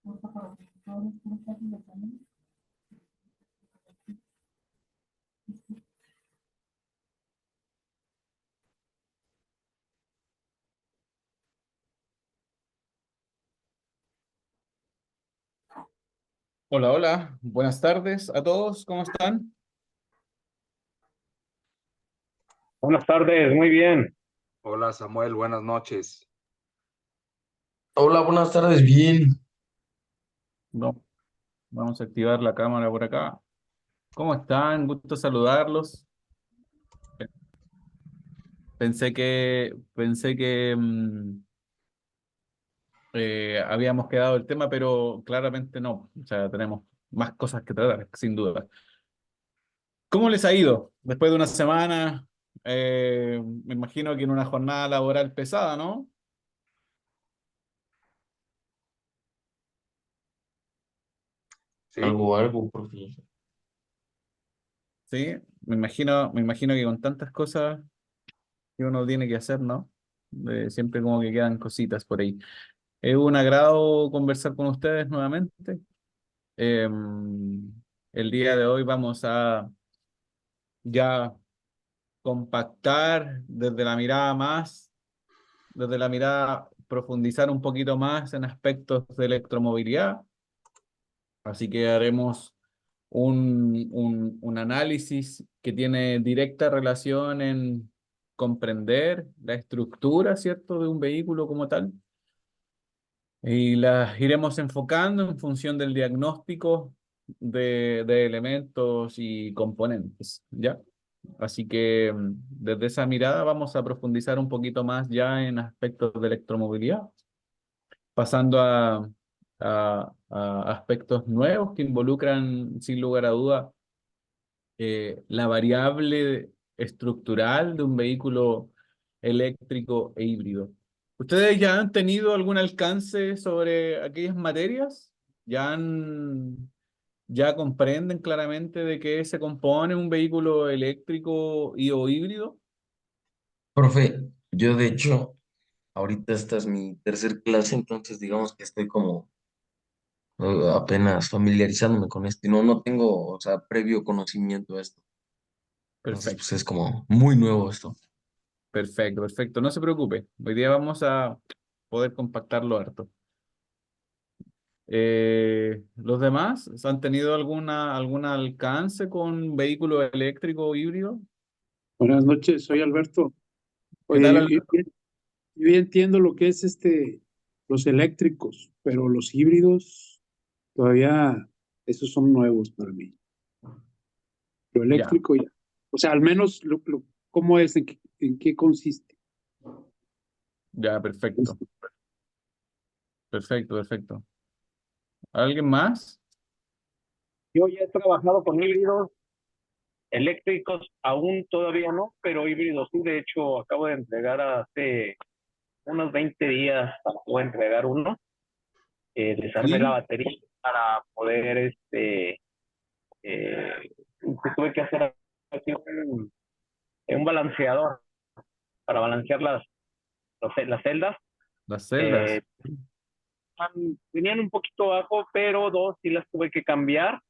Hola, hola, buenas tardes a todos, ¿cómo están? Buenas tardes, muy bien. Hola Samuel, buenas noches. Hola, buenas tardes, bien. No, vamos a activar la cámara por acá. ¿Cómo están? Gusto saludarlos. Pensé que habíamos quedado el tema, pero claramente no. O sea, tenemos más cosas que tratar, sin duda. ¿Cómo les ha ido después de una semana? Me imagino que en una jornada laboral pesada, ¿no? ¿Sí? Algo, profe. Sí, me imagino que con tantas cosas que uno tiene que hacer, ¿no? Siempre como que quedan cositas por ahí. Es un agrado conversar con ustedes nuevamente. El día de hoy vamos a ya compactar desde la mirada, profundizar un poquito más en aspectos de electromovilidad. Así que haremos un análisis que tiene directa relación en comprender la estructura, ¿cierto?, de un vehículo como tal. Y las iremos enfocando en función del diagnóstico de elementos y componentes, ¿ya? Así que desde esa mirada vamos a profundizar un poquito más ya en aspectos de electromovilidad, pasando a aspectos nuevos que involucran, sin lugar a duda, la variable estructural de un vehículo eléctrico e híbrido. ¿Ustedes ya han tenido algún alcance sobre aquellas materias? ¿Ya comprenden claramente de qué se compone un vehículo eléctrico y o híbrido? Profe, yo de hecho, ahorita esta es mi tercer clase, entonces digamos que estoy como apenas familiarizándome con esto y no tengo, o sea, previo conocimiento de esto. Entonces, pues Perfecto, es como muy nuevo esto. perfecto, perfecto. No se preocupe. Hoy día vamos a poder compactarlo harto. ¿Los demás han tenido algún alcance con vehículo eléctrico o híbrido? Buenas noches, soy Alberto. ¿Qué Oye, tal, yo ya entiendo lo que es los eléctricos, pero los híbridos todavía, esos son nuevos para mí. Lo Ya, eléctrico ya. O sea, al menos ¿cómo es? En qué consiste? ya, perfecto, perfecto, perfecto. ¿Alguien más? Yo ya he trabajado con híbridos eléctricos, aún todavía no, pero híbridos sí. De hecho, acabo de entregar hace unos 20 días, acabo de entregar uno. Desarmé la Sí, batería para poder, pues tuve que hacer aquí un balanceador para balancear las celdas. las Eh, celdas. Venían un poquito bajo, pero dos sí las tuve que cambiar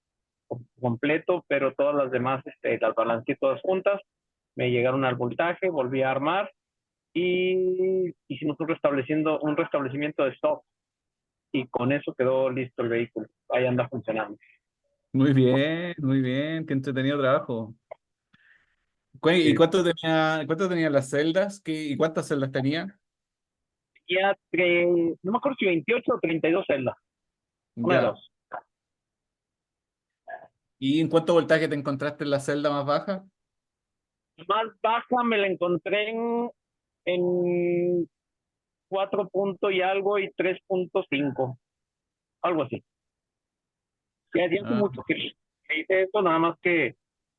completo, pero todas las demás las balanceé todas juntas, me llegaron al voltaje, volví a armar y hicimos un restablecimiento de stock y con eso quedó listo el vehículo. Ahí anda funcionando. Muy bien, qué entretenido trabajo. ¿Y Eh, cuánto tenía las celdas? ¿Y cuántas celdas tenía? no me acuerdo si 28 o 32 celdas, una de Ya. dos. ¿Y en cuánto voltaje te encontraste en la celda más baja? Más baja me la encontré en 4 puntos y algo y 3.5, algo así. Ya hace Ah, mucho que hice esto, nada más que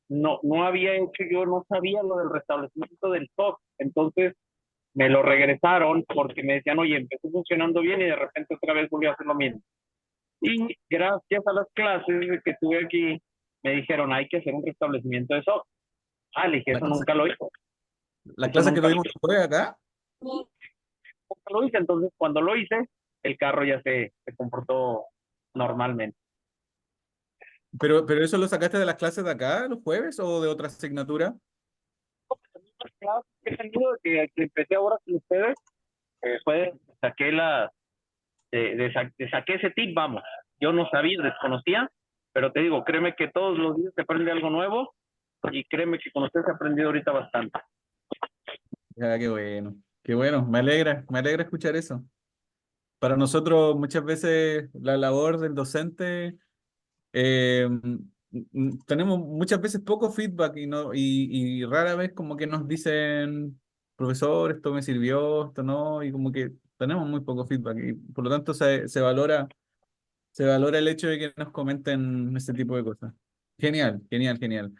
no había hecho, yo no sabía lo del restablecimiento del stock, entonces me lo regresaron porque me decían, oye, empezó funcionando bien y de repente otra vez volvió a hacer lo mismo. Y gracias a las clases que tuve aquí, me dijeron, hay que hacer un restablecimiento de stock. Ah, le dije, la eso clase, nunca lo hice. la Eso clase que nunca lo tuvimos fue acá. hice. Entonces, cuando lo hice, el carro ya se comportó normalmente. Pero ¿eso lo sacaste de las clases de acá los jueves o de otra asignatura? Las clases que he tenido, que empecé ahora con ustedes, saqué saqué ese tip, vamos. Yo no sabía, desconocía, pero te digo, créeme que todos los días se aprende algo nuevo y créeme que con ustedes he aprendido ahorita bastante. Ya, qué bueno, me alegra escuchar eso. Para nosotros muchas veces la labor del docente, tenemos muchas veces poco feedback y rara vez como que nos dicen, profesor, esto me sirvió, esto no, y como que tenemos muy poco feedback y por lo tanto se valora el hecho de que nos comenten ese tipo de cosas. Genial, genial, genial.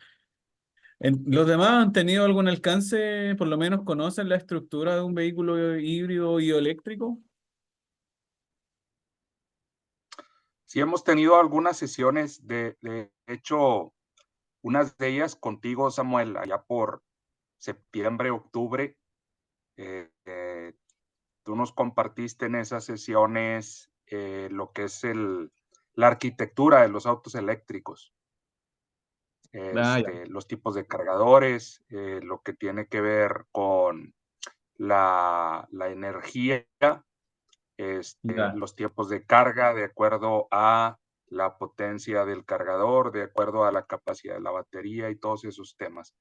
¿Los demás han tenido algún alcance, por lo menos conocen la estructura de un vehículo híbrido y eléctrico? Sí, hemos tenido algunas sesiones, de hecho, unas de ellas contigo, Samuel, allá por septiembre, octubre. Tú nos compartiste en esas sesiones lo que es la arquitectura de los autos eléctricos, Ah, ya. los tipos de cargadores, lo que tiene que ver con la energía, Ya. los tiempos de carga de acuerdo a la potencia del cargador, de acuerdo a la capacidad de la batería y todos esos temas.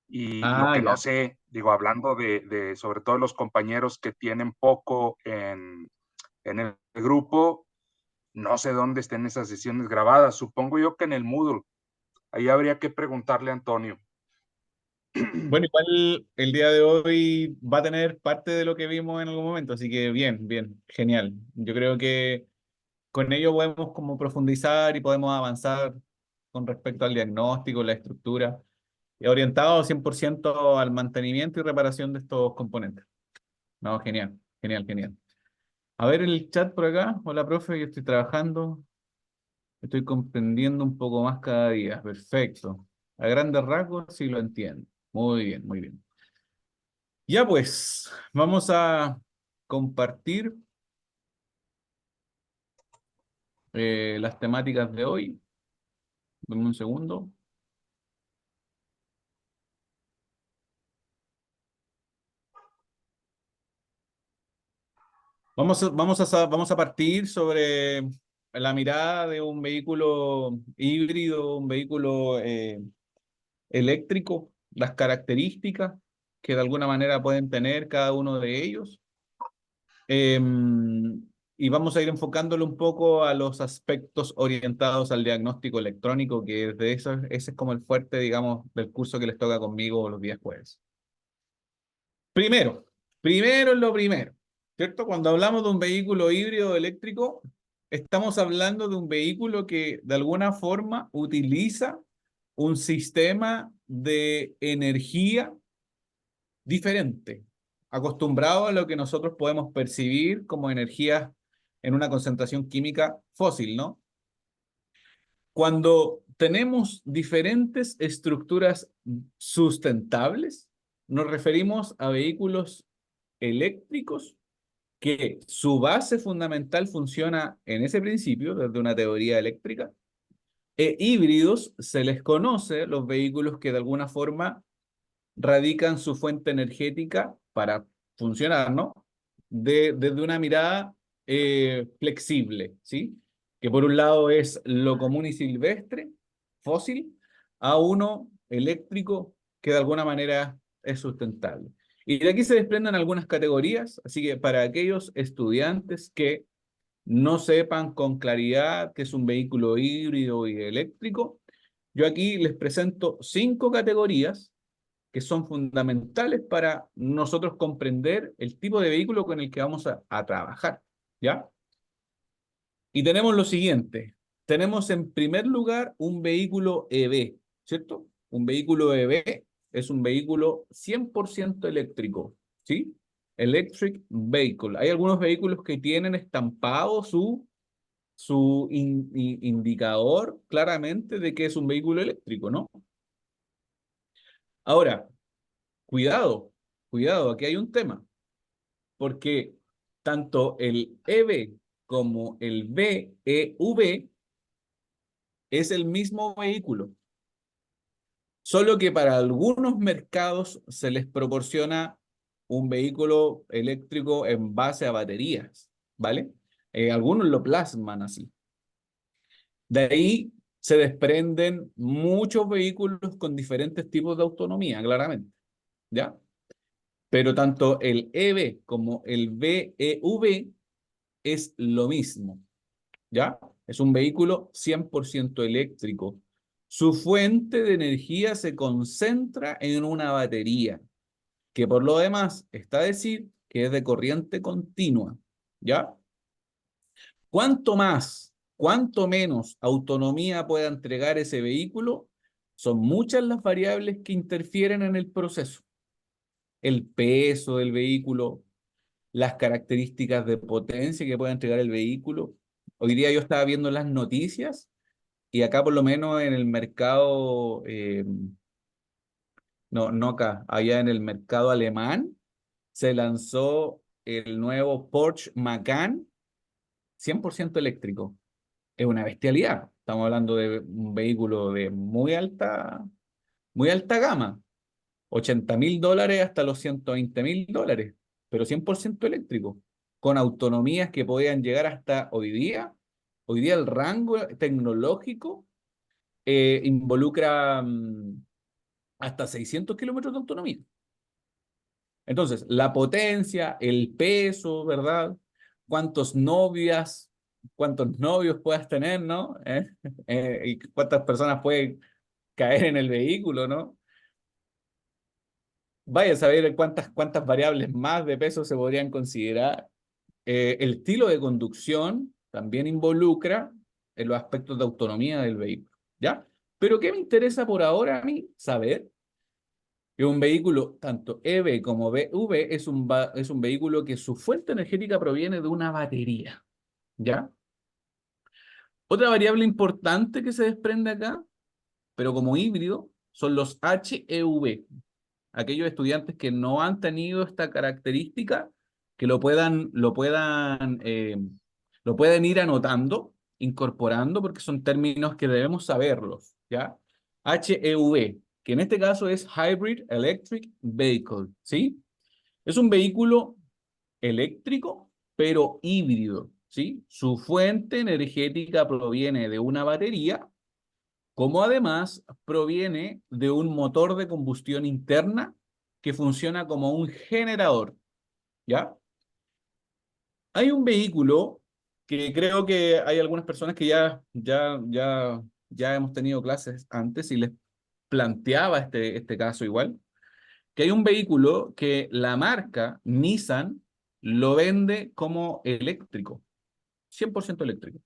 Y lo Ah, que no ya. sé, digo, hablando de sobre todo los compañeros que tienen poco en el grupo, no sé dónde estén esas sesiones grabadas. Supongo yo que en el Moodle. Ahí habría que preguntarle a Antonio. Bueno, igual el día de hoy va a tener parte de lo que vimos en algún momento, así que bien, bien, genial. Yo creo que con ello podemos como profundizar y podemos avanzar con respecto al diagnóstico, la estructura, y orientado 100% al mantenimiento y reparación de estos componentes. No, genial, genial, genial. A ver el chat por acá. Hola, profe, yo estoy trabajando. Estoy comprendiendo un poco más cada día. Perfecto. A grandes rasgos sí lo entiendo. Muy bien, muy bien. Ya pues, vamos a compartir las temáticas de hoy. Dame un segundo. Vamos a partir sobre la mirada de un vehículo híbrido, un vehículo eléctrico, las características que de alguna manera pueden tener cada uno de ellos. Y vamos a ir enfocándolo un poco a los aspectos orientados al diagnóstico electrónico, que de eso, ese es como el fuerte, digamos, del curso que les toca conmigo los días jueves. Primero, primero es lo primero, ¿cierto? Cuando hablamos de un vehículo híbrido eléctrico, estamos hablando de un vehículo que de alguna forma utiliza un sistema de energía diferente, acostumbrado a lo que nosotros podemos percibir como energía en una concentración química fósil, ¿no? Cuando tenemos diferentes estructuras sustentables, nos referimos a vehículos eléctricos que su base fundamental funciona en ese principio, desde una teoría eléctrica, e híbridos se les conoce los vehículos que de alguna forma radican su fuente energética para funcionar, ¿no? Desde una mirada flexible, ¿sí? Que por un lado es lo común y silvestre, fósil, a uno eléctrico que de alguna manera es sustentable. Y de aquí se desprenden algunas categorías, así que para aquellos estudiantes que no sepan con claridad qué es un vehículo híbrido y eléctrico, yo aquí les presento 5 categorías que son fundamentales para nosotros comprender el tipo de vehículo con el que vamos a trabajar, ¿ya? Y tenemos lo siguiente, tenemos en primer lugar un vehículo EV, ¿cierto? Un vehículo EV es un vehículo 100% eléctrico, ¿sí? Electric Vehicle. Hay algunos vehículos que tienen estampado su indicador claramente de que es un vehículo eléctrico, ¿no? Ahora, cuidado, cuidado, aquí hay un tema, porque tanto el EV como el BEV es el mismo vehículo, solo que para algunos mercados se les proporciona un vehículo eléctrico en base a baterías, ¿vale? Algunos lo plasman así. De ahí se desprenden muchos vehículos con diferentes tipos de autonomía, claramente, ¿ya? Pero tanto el EV como el BEV es lo mismo, ¿ya? Es un vehículo 100% eléctrico. Su fuente de energía se concentra en una batería, que por lo demás está a decir que es de corriente continua, ¿ya? Cuanto menos autonomía pueda entregar ese vehículo, son muchas las variables que interfieren en el proceso. El peso del vehículo, las características de potencia que puede entregar el vehículo. Hoy día yo estaba viendo las noticias y acá por lo menos en el mercado, no acá, allá en el mercado alemán, se lanzó el nuevo Porsche Macan 100% eléctrico. Es una bestialidad. Estamos hablando de un vehículo de muy alta gama. $80.000 hasta los $120.000, pero 100% eléctrico, con autonomías que podían llegar hasta hoy día el rango tecnológico involucra hasta 600 kilómetros de autonomía. Entonces, la potencia, el peso, ¿verdad? Cuántos novios puedas tener, ¿no? Y cuántas personas pueden caer en el vehículo, ¿no? Vaya a saber cuántas variables más de peso se podrían considerar. El estilo de conducción también involucra en los aspectos de autonomía del vehículo, ¿ya? Pero ¿qué me interesa por ahora a mí? Saber que un vehículo, tanto EV como BV, es un vehículo que su fuente energética proviene de una batería, ¿ya? Otra variable importante que se desprende acá, pero como híbrido, son los HEV. Aquellos estudiantes que no han tenido esta característica, que lo pueden ir anotando, incorporando, porque son términos que debemos saberlos, ¿ya? HEV, que en este caso es Hybrid Electric Vehicle, ¿sí? Es un vehículo eléctrico, pero híbrido, ¿sí? Su fuente energética proviene de una batería, como además proviene de un motor de combustión interna que funciona como un generador, ¿ya? Hay un vehículo que creo que hay algunas personas que ya hemos tenido clases antes y les planteaba este caso igual, que hay un vehículo que la marca Nissan lo vende como eléctrico, 100% eléctrico,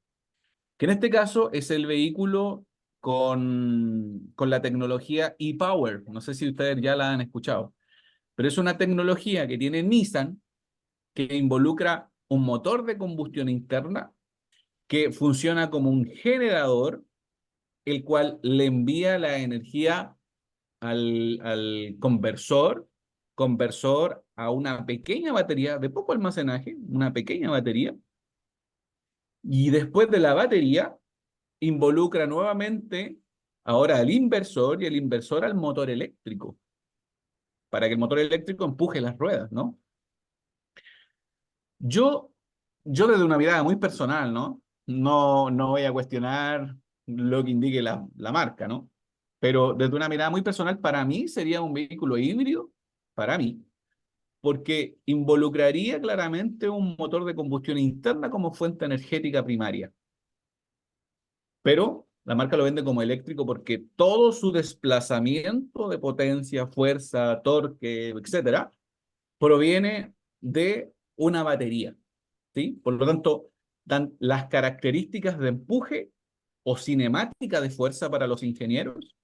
que en este caso es el vehículo con la tecnología e-Power. No sé si ustedes ya la han escuchado, pero es una tecnología que tiene Nissan que involucra un motor de combustión interna que funciona como un generador, el cual le envía la energía al conversor a una pequeña batería de poco almacenaje, una pequeña batería, y después de la batería involucra nuevamente ahora al inversor y el inversor al motor eléctrico, para que el motor eléctrico empuje las ruedas, ¿no? Yo, yo desde una mirada muy personal, ¿no? No voy a cuestionar lo que indique la marca, ¿no? Pero desde una mirada muy personal, para mí sería un vehículo híbrido, para mí, porque involucraría claramente un motor de combustión interna como fuente energética primaria. Pero la marca lo vende como eléctrico porque todo su desplazamiento de potencia, fuerza, torque, etcétera, proviene de una batería, ¿sí? Por lo tanto, dan las características de empuje o cinemática de fuerza para los ingenieros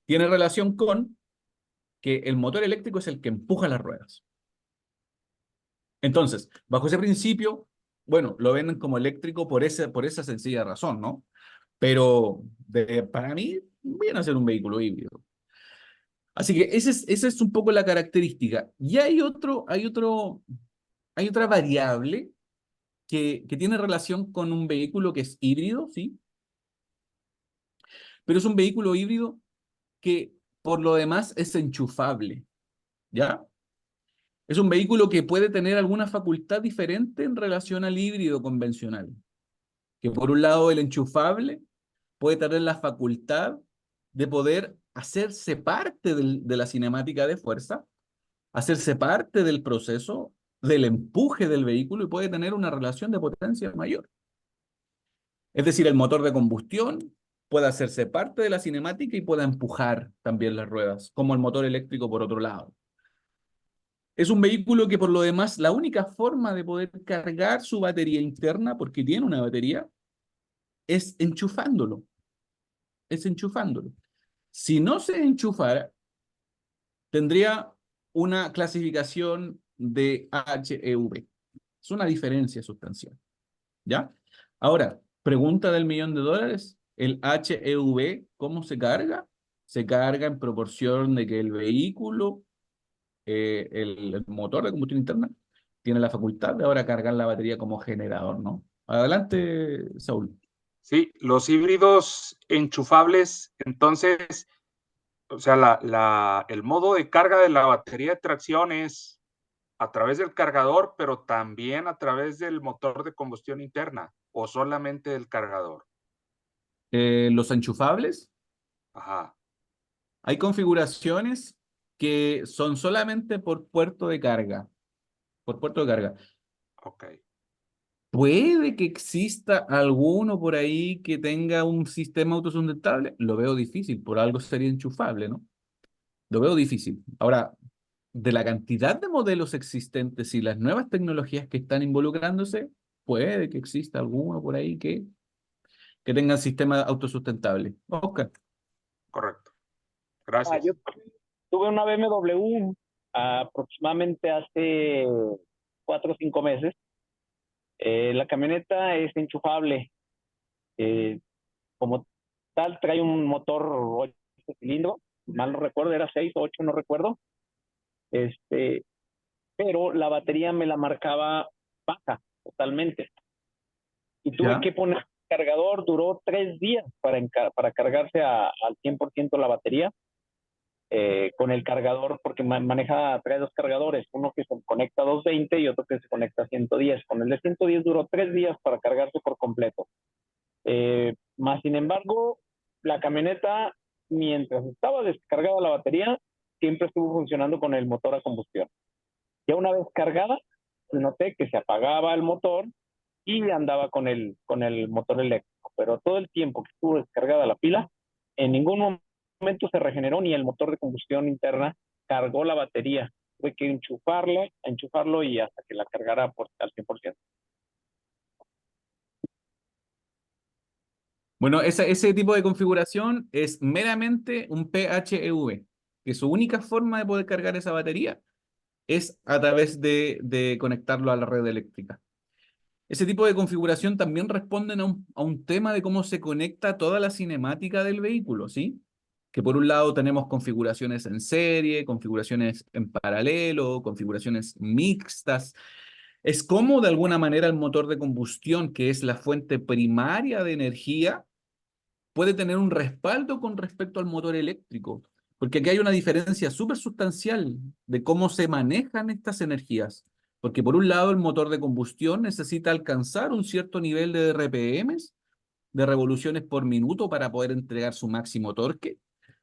tiene relación con que el motor eléctrico es el que empuja las ruedas. Entonces, bajo ese principio, bueno, lo venden como eléctrico por esa sencilla razón, ¿no? Pero para mí viene a ser un vehículo híbrido. Así que esa es un poco la característica. Y hay otra variable que tiene relación con un vehículo que es híbrido, ¿sí? Pero es un vehículo híbrido que por lo demás es enchufable, ¿ya? Es un vehículo que puede tener alguna facultad diferente en relación al híbrido convencional. Que por un lado el enchufable puede tener la facultad de poder hacerse parte de la cinemática de fuerza, hacerse parte del proceso, del empuje del vehículo y puede tener una relación de potencia mayor. Es decir, el motor de combustión puede hacerse parte de la cinemática y pueda empujar también las ruedas, como el motor eléctrico por otro lado. Es un vehículo que por lo demás la única forma de poder cargar su batería interna, porque tiene una batería, es enchufándolo. Es enchufándolo. Si no se enchufara, tendría una clasificación de HEV. Es una diferencia sustancial. ¿Ya? Ahora, pregunta del $1.000.000. ¿El HEV cómo se carga? Se carga en proporción de que el vehículo, el motor de combustión interna, tiene la facultad de ahora cargar la batería como generador, ¿no? Adelante, Saúl. Sí, los híbridos enchufables, entonces, o sea, el modo de carga de la batería de tracción es a través del cargador, pero también a través del motor de combustión interna, o solamente del cargador. Los enchufables, Ajá, hay configuraciones que son solamente por puerto de carga. Por puerto de carga. ok, ¿Puede que exista alguno por ahí que tenga un sistema autosustentable? Lo veo difícil, por algo sería enchufable, ¿no? Lo veo difícil. Ahora, de la cantidad de modelos existentes y las nuevas tecnologías que están involucrándose, puede que exista alguno por ahí que tenga sistema autosustentable. Oscar. correcto. Gracias. Yo tuve una BMW aproximadamente hace 4 o 5 meses. La camioneta es enchufable. Como tal, trae un motor 8 cilindros, mal no recuerdo, era 6 o 8, no recuerdo. Pero la batería me la marcaba baja totalmente. Y tuve ¿Ya? que poner cargador, duró 3 días para cargarse al 100% la batería. Con el cargador, porque trae 2 cargadores, uno que se conecta a 220 y otro que se conecta a 110. Con el de 110 duró 3 días para cargarse por completo. Más sin embargo, la camioneta, mientras estaba descargada la batería, siempre estuvo funcionando con el motor a combustión. Ya una vez cargada, noté que se apagaba el motor y andaba con el motor eléctrico. Pero todo el tiempo que estuvo descargada la pila, en ningún momento se regeneró ni el motor de combustión interna cargó la batería. Tuve que enchufarlo y hasta que la cargara al 100%. Bueno, ese tipo de configuración es meramente un PHEV, que su única forma de poder cargar esa batería es a través de conectarlo a la red eléctrica. Ese tipo de configuración también responden a un tema de cómo se conecta toda la cinemática del vehículo, ¿sí? Que por un lado tenemos configuraciones en serie, configuraciones en paralelo, configuraciones mixtas. Es como de alguna manera el motor de combustión, que es la fuente primaria de energía, puede tener un respaldo con respecto al motor eléctrico, porque aquí hay una diferencia súper sustancial de cómo se manejan estas energías. Porque por un lado el motor de combustión necesita alcanzar un cierto nivel de RPMs, de revoluciones por minuto, para poder entregar su máximo torque.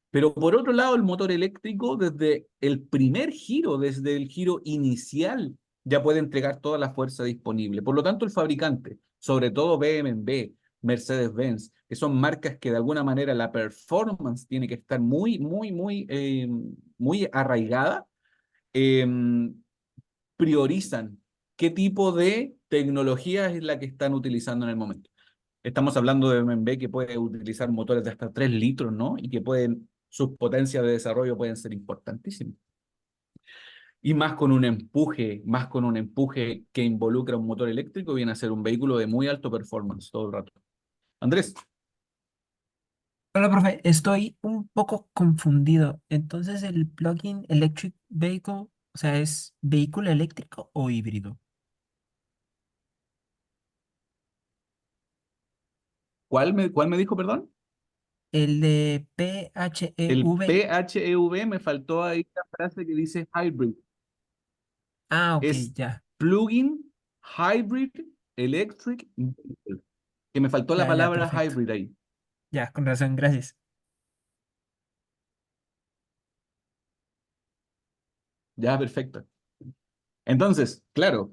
Pero por otro lado, el motor eléctrico, desde el primer giro, desde el giro inicial, ya puede entregar toda la fuerza disponible. Por lo tanto, el fabricante, sobre todo BMW, Mercedes-Benz, que son marcas que de alguna manera la performance tiene que estar muy arraigada, eh, priorizan qué tipo de tecnología es la que están utilizando en el momento. Estamos hablando de BMW que puede utilizar motores de hasta 3 litros, ¿no? Y que sus potencias de desarrollo pueden ser importantísimas. Y más con un empuje que involucra un motor eléctrico, viene a ser un vehículo de muy alto performance todo el rato. Andrés. Hola, profe, estoy un poco confundido. Entonces, ¿el plug-in electric vehicle, o sea, es vehículo eléctrico o híbrido? cuál me dijo, perdón? El de El PHEV. PHEV, me faltó ahí la frase que dice hybrid. Ah, ok, Es ya. plug-in hybrid electric vehicle. Que me faltó la Ya, palabra perfecto. hybrid ahí. Ya, con razón, gracias. Ya, perfecto. Entonces, claro,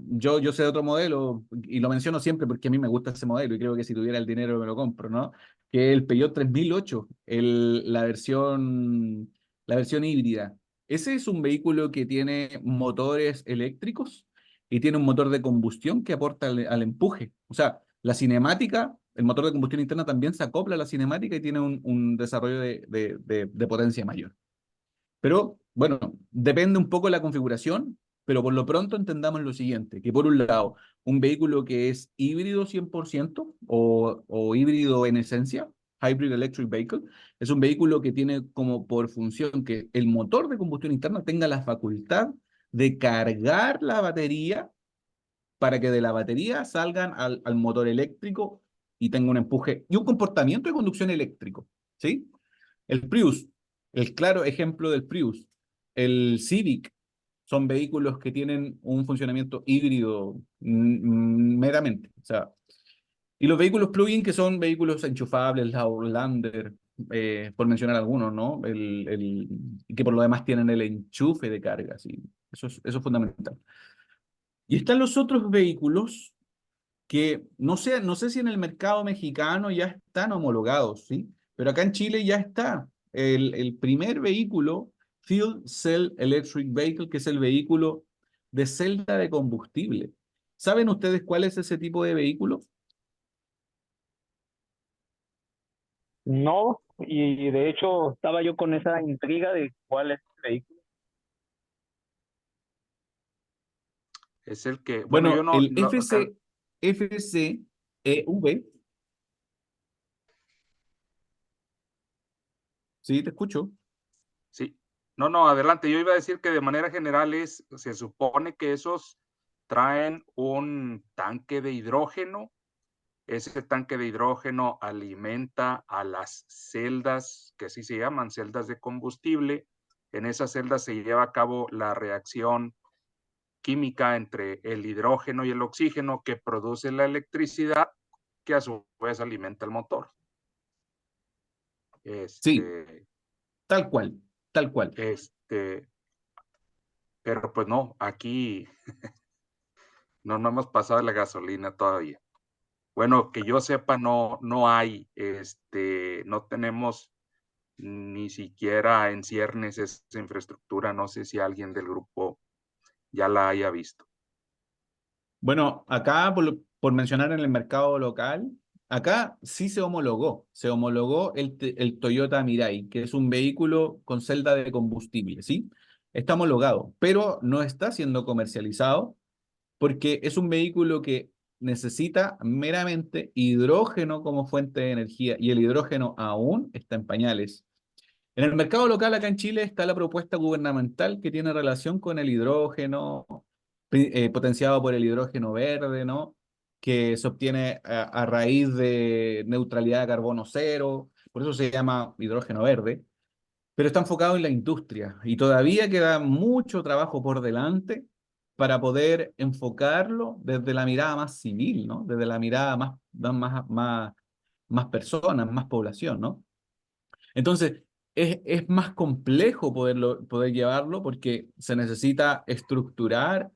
yo sé de otro modelo y lo menciono siempre porque a mí me gusta ese modelo y creo que si tuviera el dinero me lo compro, ¿no? Que es el Peugeot 3008, la versión híbrida. Ese es un vehículo que tiene motores eléctricos y tiene un motor de combustión que aporta al empuje. O sea, la cinemática, el motor de combustión interna también se acopla a la cinemática y tiene un desarrollo de potencia mayor. Pero bueno, depende un poco de la configuración, pero por lo pronto entendamos lo siguiente, que por un lado, un vehículo que es híbrido 100% o híbrido en esencia, Hybrid Electric Vehicle, es un vehículo que tiene como por función que el motor de combustión interna tenga la facultad de cargar la batería para que de la batería salgan al motor eléctrico y tenga un empuje y un comportamiento de conducción eléctrico, ¿sí? El Prius, el claro ejemplo del Prius. El Civic son vehículos que tienen un funcionamiento híbrido meramente. O sea, y los vehículos plug-in que son vehículos enchufables, la Outlander, por mencionar algunos, ¿no? Y que por lo demás tienen el enchufe de carga, sí. Eso es fundamental. Y están los otros vehículos que no sé si en el mercado mexicano ya están homologados, ¿sí? Pero acá en Chile ya está el primer vehículo, Fuel Cell Electric Vehicle, que es el vehículo de celda de combustible. ¿Saben ustedes cuál es ese tipo de vehículo? No, y de hecho estaba yo con esa intriga de cuál es el vehículo. Es el que, bueno, yo Bueno, no, el FCEV, sí, te escucho. sí, no, no, adelante. Yo iba a decir que de manera general se supone que esos traen un tanque de hidrógeno. Ese tanque de hidrógeno alimenta a las celdas, que así se llaman, celdas de combustible. En esas celdas se lleva a cabo la reacción química entre el hidrógeno y el oxígeno que produce la electricidad, que a su vez alimenta el motor. Sí, Este, tal cual, tal cual. este, pero pues no, aquí no hemos pasado la gasolina todavía. Bueno, que yo sepa, no hay, no tenemos ni siquiera en ciernes esa infraestructura. No sé si alguien del grupo ya la haya visto. Bueno, acá, por mencionar en el mercado local, acá sí se homologó el Toyota Mirai, que es un vehículo con celda de combustible, ¿sí? Está homologado, pero no está siendo comercializado porque es un vehículo que necesita meramente hidrógeno como fuente de energía y el hidrógeno aún está en pañales. En el mercado local acá en Chile está la propuesta gubernamental que tiene relación con el hidrógeno, potenciado por el hidrógeno verde, ¿no? Que se obtiene a raíz de neutralidad de carbono cero, por eso se llama hidrógeno verde, pero está enfocado en la industria y todavía queda mucho trabajo por delante para poder enfocarlo desde la mirada más civil, ¿no? Desde la mirada más personas, más población, ¿no? Entonces, es más complejo poder llevarlo porque se necesita estructurar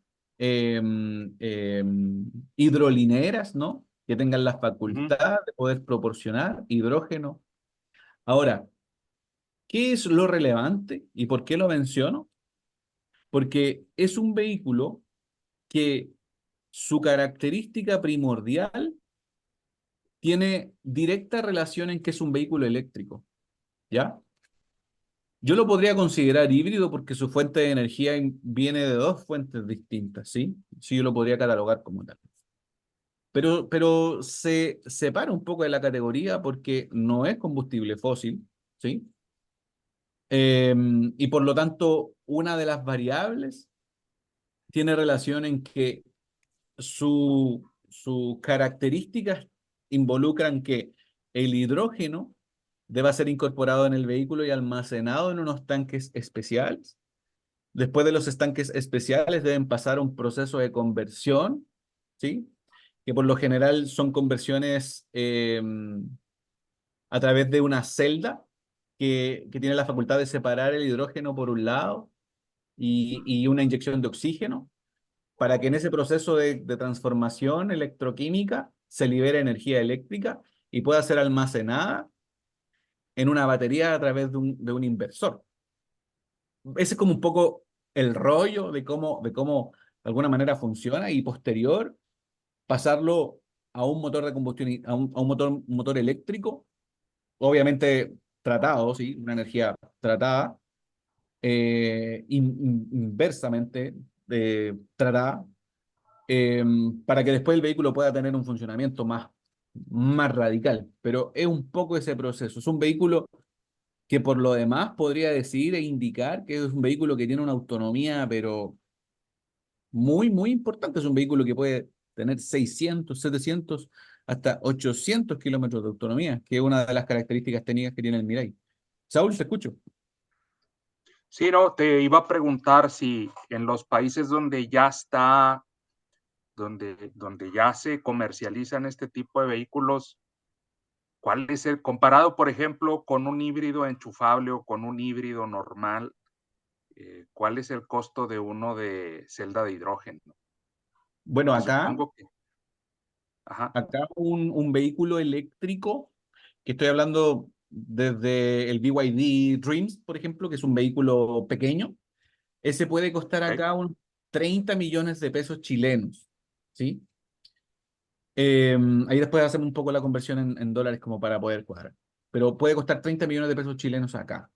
hidrolineras, ¿no? Que tengan la Ujú. facultad de poder proporcionar hidrógeno. Ahora, ¿qué es lo relevante y por qué lo menciono? Porque es un vehículo que su característica primordial tiene directa relación en que es un vehículo eléctrico, ¿ya? Yo lo podría considerar híbrido porque su fuente de energía viene de dos fuentes distintas, ¿sí? Sí, yo lo podría catalogar como tal. Pero se separa un poco de la categoría porque no es combustible fósil, ¿sí? Y por lo tanto, una de las variables tiene relación en que sus características involucran que el hidrógeno deba ser incorporado en el vehículo y almacenado en unos tanques especiales. Después de los estanques especiales deben pasar un proceso de conversión, ¿sí? Que por lo general son conversiones a través de una celda que tiene la facultad de separar el hidrógeno por un lado y una inyección de oxígeno para que en ese proceso de transformación electroquímica se libere energía eléctrica y pueda ser almacenada en una batería a través de un inversor. Ese es como un poco el rollo de cómo de alguna manera funciona y posterior pasarlo a un motor de combustión, un motor eléctrico, obviamente tratado, ¿sí? Una energía tratada, inversamente tratada, eh, para que después el vehículo pueda tener un funcionamiento más radical. Pero es un poco ese proceso. Es un vehículo que por lo demás podría decir e indicar que es un vehículo que tiene una autonomía, pero muy importante. Es un vehículo que puede tener 600, 700, hasta 800 kilómetros de autonomía, que es una de las características técnicas que tiene el Mirai. Saúl, te escucho. Sí, no, te iba a preguntar si en los países donde ya está, donde ya se comercializan este tipo de vehículos, ¿cuál es el, comparado, por ejemplo, con un híbrido enchufable o con un híbrido normal, cuál es el costo de uno de celda de hidrógeno? Bueno, Porque acá, supongo que, ajá, acá un vehículo eléctrico, que estoy hablando desde el BYD Dreams, por ejemplo, que es un vehículo pequeño, ese puede costar ok, acá unos 30 millones de pesos chilenos, ¿sí? Ahí después hacemos un poco la conversión en dólares como para poder cuadrar. Pero puede costar 30 millones de pesos chilenos acá.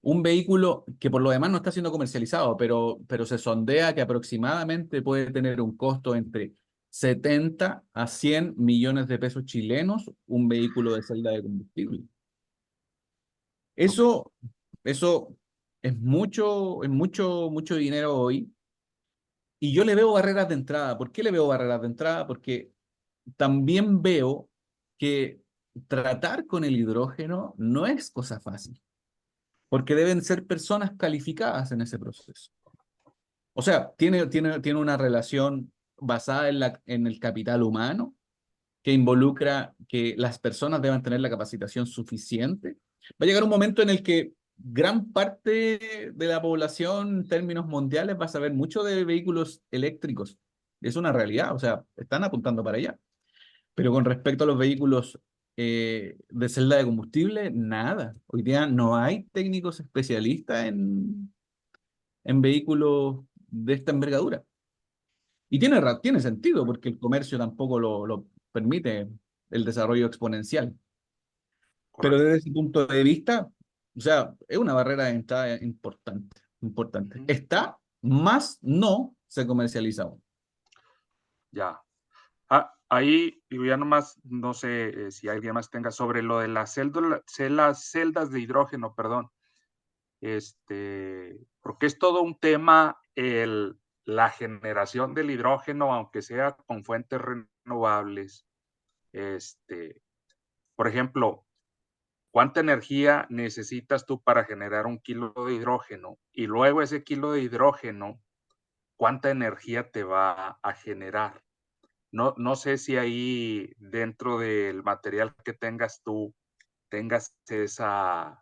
Un vehículo que por lo demás no está siendo comercializado, pero se sondea que aproximadamente puede tener un costo entre 70 a 100 millones de pesos chilenos, un vehículo de celda de combustible. ok, Eso, eso mucho dinero hoy. Y yo le veo barreras de entrada. ¿Por qué le veo barreras de entrada? Porque también veo que tratar con el hidrógeno no es cosa fácil, porque deben ser personas calificadas en ese proceso. O sea, tiene una relación basada en el capital humano, que involucra que las personas deban tener la capacitación suficiente. Va a llegar un momento en el que gran parte de la población en términos mundiales va a saber mucho de vehículos eléctricos. Es una realidad, o sea, están apuntando para allá. Pero con respecto a los vehículos de celda de combustible, nada. Hoy día no hay técnicos especialistas en vehículos de esta envergadura. Y tiene sentido, porque el comercio tampoco lo permite el desarrollo exponencial. Pero correcto. desde ese punto de vista, o sea, es una barrera de entrada importante, importante. Ujú. Está, más no se comercializa aún. Ya. Ah, ahí, digo, ya nomás, no sé si alguien más tenga sobre lo de las celdas de hidrógeno, perdón. Porque es todo un tema la generación del hidrógeno, aunque sea con fuentes renovables. Por ejemplo, ¿cuánta energía necesitas tú para generar 1 kilo de hidrógeno? Y luego ese kilo de hidrógeno, ¿cuánta energía te va a generar? No sé si ahí dentro del material que tengas tú tengas esas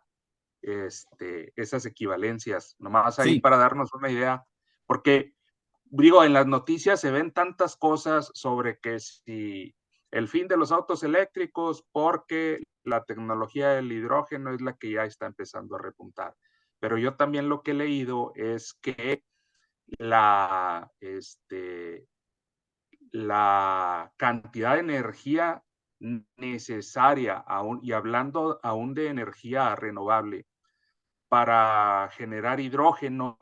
equivalencias, nomás ahí Sí, para darnos una idea, porque digo, en las noticias se ven tantas cosas sobre que si el fin de los autos eléctricos porque la tecnología del hidrógeno es la que ya está empezando a repuntar. Pero yo también lo que he leído es que la, la cantidad de energía necesaria, aún, y hablando aún de energía renovable, para generar hidrógeno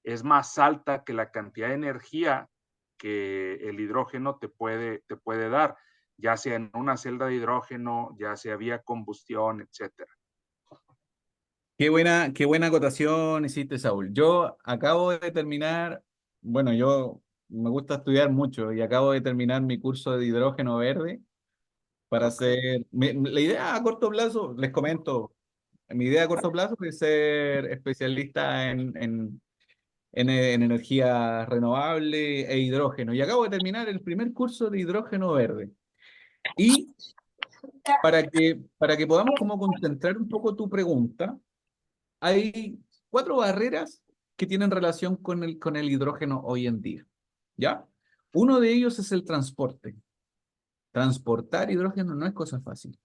es más alta que la cantidad de energía que el hidrógeno te puede dar, ya sea en una celda de hidrógeno, ya sea vía combustión, etcétera. qué buena acotación hiciste, Saúl. Yo acabo de terminar, bueno, yo me gusta estudiar mucho y acabo de terminar mi curso de hidrógeno verde para Ok. ser... la idea a corto plazo, les comento, mi idea a corto plazo es ser especialista en energía renovable e hidrógeno. Y acabo de terminar el primer curso de hidrógeno verde. Y para que podamos como concentrar un poco tu pregunta, hay 4 barreras que tienen relación con el hidrógeno hoy en día. ¿Ya? Uno de ellos es el transporte. Transportar hidrógeno no es cosa fácil,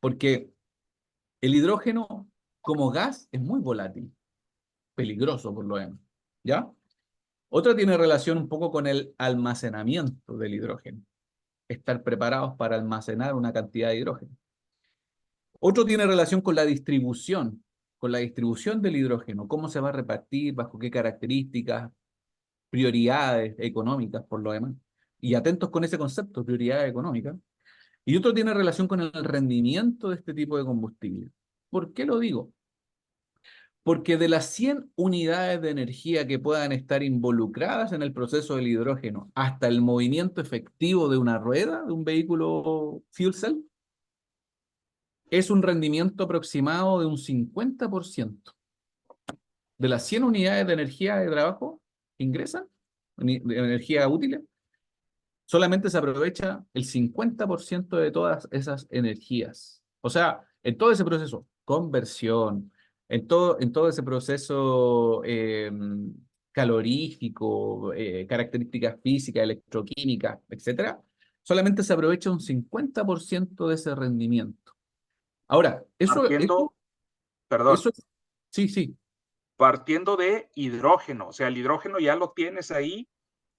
porque el hidrógeno como gas es muy volátil, peligroso por lo demás. ¿Ya? Otra tiene relación un poco con el almacenamiento del hidrógeno, estar preparados para almacenar una cantidad de hidrógeno. Otro tiene relación con la distribución del hidrógeno, cómo se va a repartir, bajo qué características, prioridades económicas por lo demás. Y atentos con ese concepto, prioridades económicas. Y otro tiene relación con el rendimiento de este tipo de combustible. ¿Por qué lo digo? Porque de las 100 unidades de energía que puedan estar involucradas en el proceso del hidrógeno hasta el movimiento efectivo de una rueda de un vehículo fuel cell, es un rendimiento aproximado de un 50%. De las 100 unidades de energía de trabajo que ingresan, de energía útil, solamente se aprovecha el 50% de todas esas energías. O sea, en todo ese proceso, conversión, en todo ese proceso calorífico, características físicas, electroquímicas, etcétera, solamente se aprovecha un 50% de ese rendimiento. Ahora, Partiendo, perdón, eso es, sí, sí. partiendo de hidrógeno, o sea, el hidrógeno ya lo tienes ahí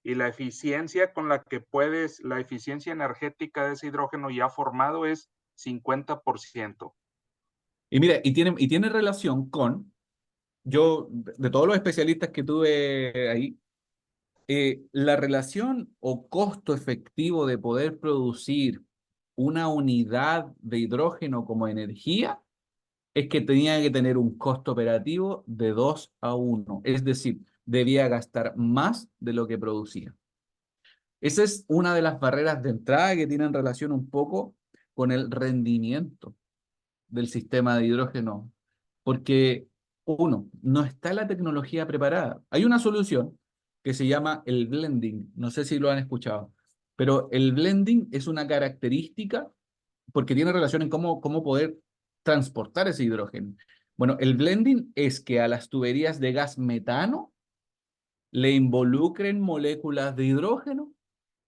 y la eficiencia con la que puedes, la eficiencia energética de ese hidrógeno ya formado es 50%. Y mira, y tiene relación con, yo, de todos los especialistas que tuve ahí, la relación o costo efectivo de poder producir una unidad de hidrógeno como energía es que tenía que tener un costo operativo de 2 a 1, es decir, debía gastar más de lo que producía. Esa es una de las barreras de entrada que tienen relación un poco con el rendimiento del sistema de hidrógeno, porque uno, no está la tecnología preparada. Hay una solución que se llama el blending, no sé si lo han escuchado, pero el blending es una característica porque tiene relación en cómo poder transportar ese hidrógeno. Bueno, el blending es que a las tuberías de gas metano le involucren moléculas de hidrógeno,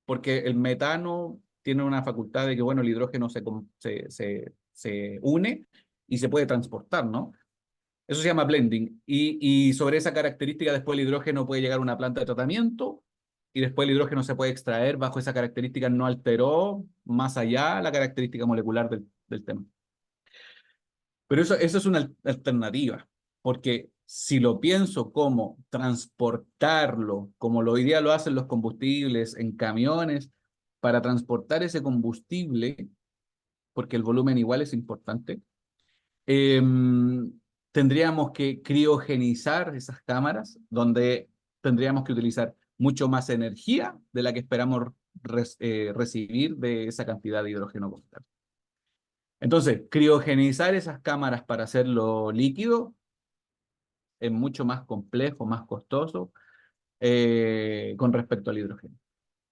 porque el metano tiene una facultad de que, bueno, el hidrógeno se une y se puede transportar, ¿no? Eso se llama blending. Y sobre esa característica después el hidrógeno puede llegar a una planta de tratamiento y después el hidrógeno se puede extraer bajo esa característica, no alteró más allá la característica molecular del tema. Pero eso es una alternativa, porque si lo pienso como transportarlo, como hoy día lo hacen los combustibles en camiones, para transportar ese combustible, porque el volumen igual es importante, tendríamos que criogenizar esas cámaras, donde tendríamos que utilizar mucho más energía de la que esperamos recibir de esa cantidad de hidrógeno como tal. Entonces, criogenizar esas cámaras para hacerlo líquido es mucho más complejo, más costoso con respecto al hidrógeno.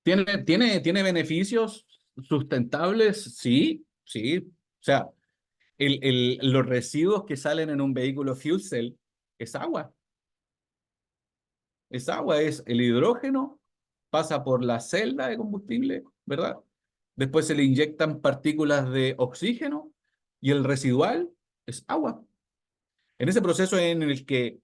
¿Tiene beneficios sustentables? Sí, sí. O sea, los residuos que salen en un vehículo fuel cell es agua. Es agua, es el hidrógeno, pasa por la celda de combustible, ¿verdad? Después se le inyectan partículas de oxígeno y el residual es agua. En ese proceso en el que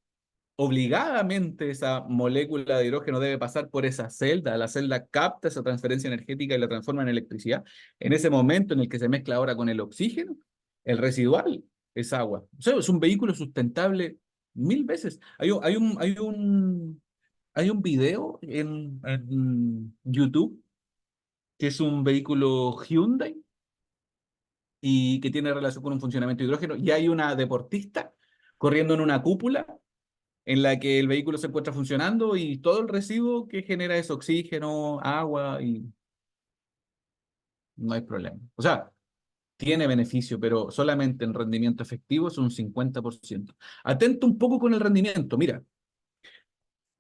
obligadamente esa molécula de hidrógeno debe pasar por esa celda, la celda capta esa transferencia energética y la transforma en electricidad. En ese momento en el que se mezcla ahora con el oxígeno, el residual es agua. O sea, es un vehículo sustentable 1000 veces. Hay un video en YouTube que es un vehículo Hyundai y que tiene relación con un funcionamiento de hidrógeno, y hay una deportista corriendo en una cúpula en la que el vehículo se encuentra funcionando y todo el residuo que genera es oxígeno, agua y no hay problema. O sea, tiene beneficio, pero solamente en rendimiento efectivo es un 50%. Atento un poco con el rendimiento. Mira,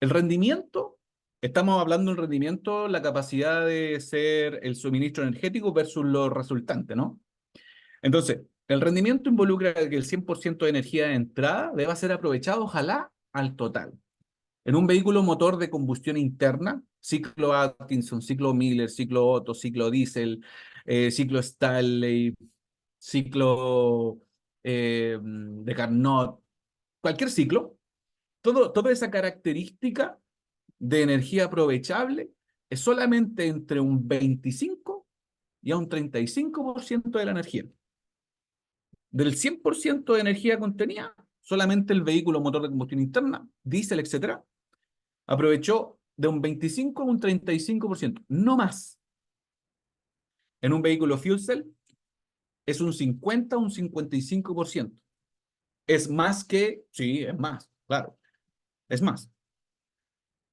el rendimiento, estamos hablando del rendimiento, la capacidad de ser el suministro energético versus lo resultante, ¿no? Entonces, el rendimiento involucra que el 100% de energía de entrada deba ser aprovechado, ojalá, al total. En un vehículo motor de combustión interna, ciclo Atkinson, ciclo Miller, ciclo Otto, ciclo Diesel, ciclo Stanley, ciclo de Carnot, cualquier ciclo, toda esa característica de energía aprovechable es solamente entre un 25 y a un 35% de la energía. Del 100% de energía contenida, solamente el vehículo motor de combustión interna, diésel, etcétera, aprovechó de un 25 a un 35%, no más. En un vehículo fuel cell es un 50 a un 55%. Es más que, sí, es más, claro, es más.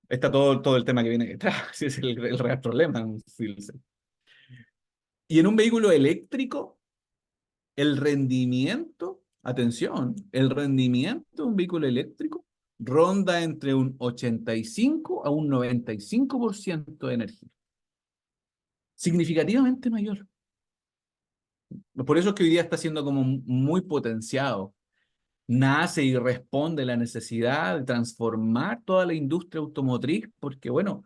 Está todo el tema que viene detrás, ese es el real problema en un fuel cell. Y en un vehículo eléctrico, el rendimiento, atención, el rendimiento de un vehículo eléctrico ronda entre un 85 a un 95% de energía. Significativamente mayor. Por eso es que hoy día está siendo como muy potenciado. Nace y responde la necesidad de transformar toda la industria automotriz, porque bueno,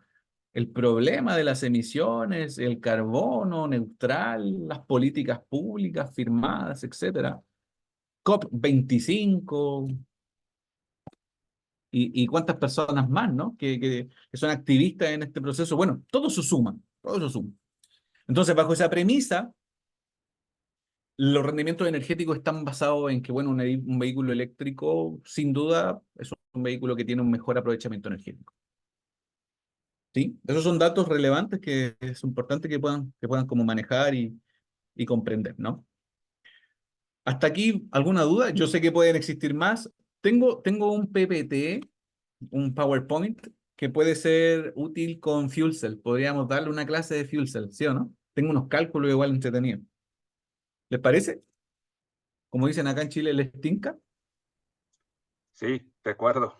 el problema de las emisiones, el carbono neutral, las políticas públicas firmadas, etcétera, COP25 y cuántas personas más, ¿no? Que son activistas en este proceso. Bueno, todo eso suma, todo eso suma. Entonces, bajo esa premisa, los rendimientos energéticos están basados en que, bueno, un vehículo eléctrico, sin duda, es un vehículo que tiene un mejor aprovechamiento energético. ¿Sí? Esos son datos relevantes que es importante que puedan como manejar y comprender, ¿no? Hasta aquí, ¿alguna duda? Yo sé que pueden existir más. Tengo un PPT, un PowerPoint, que puede ser útil con Fuel Cell. Podríamos darle una clase de Fuel Cell, ¿sí o no? Tengo unos cálculos igual entretenidos. ¿Les parece? Como dicen acá en Chile, ¿les tinca? Sí, de acuerdo.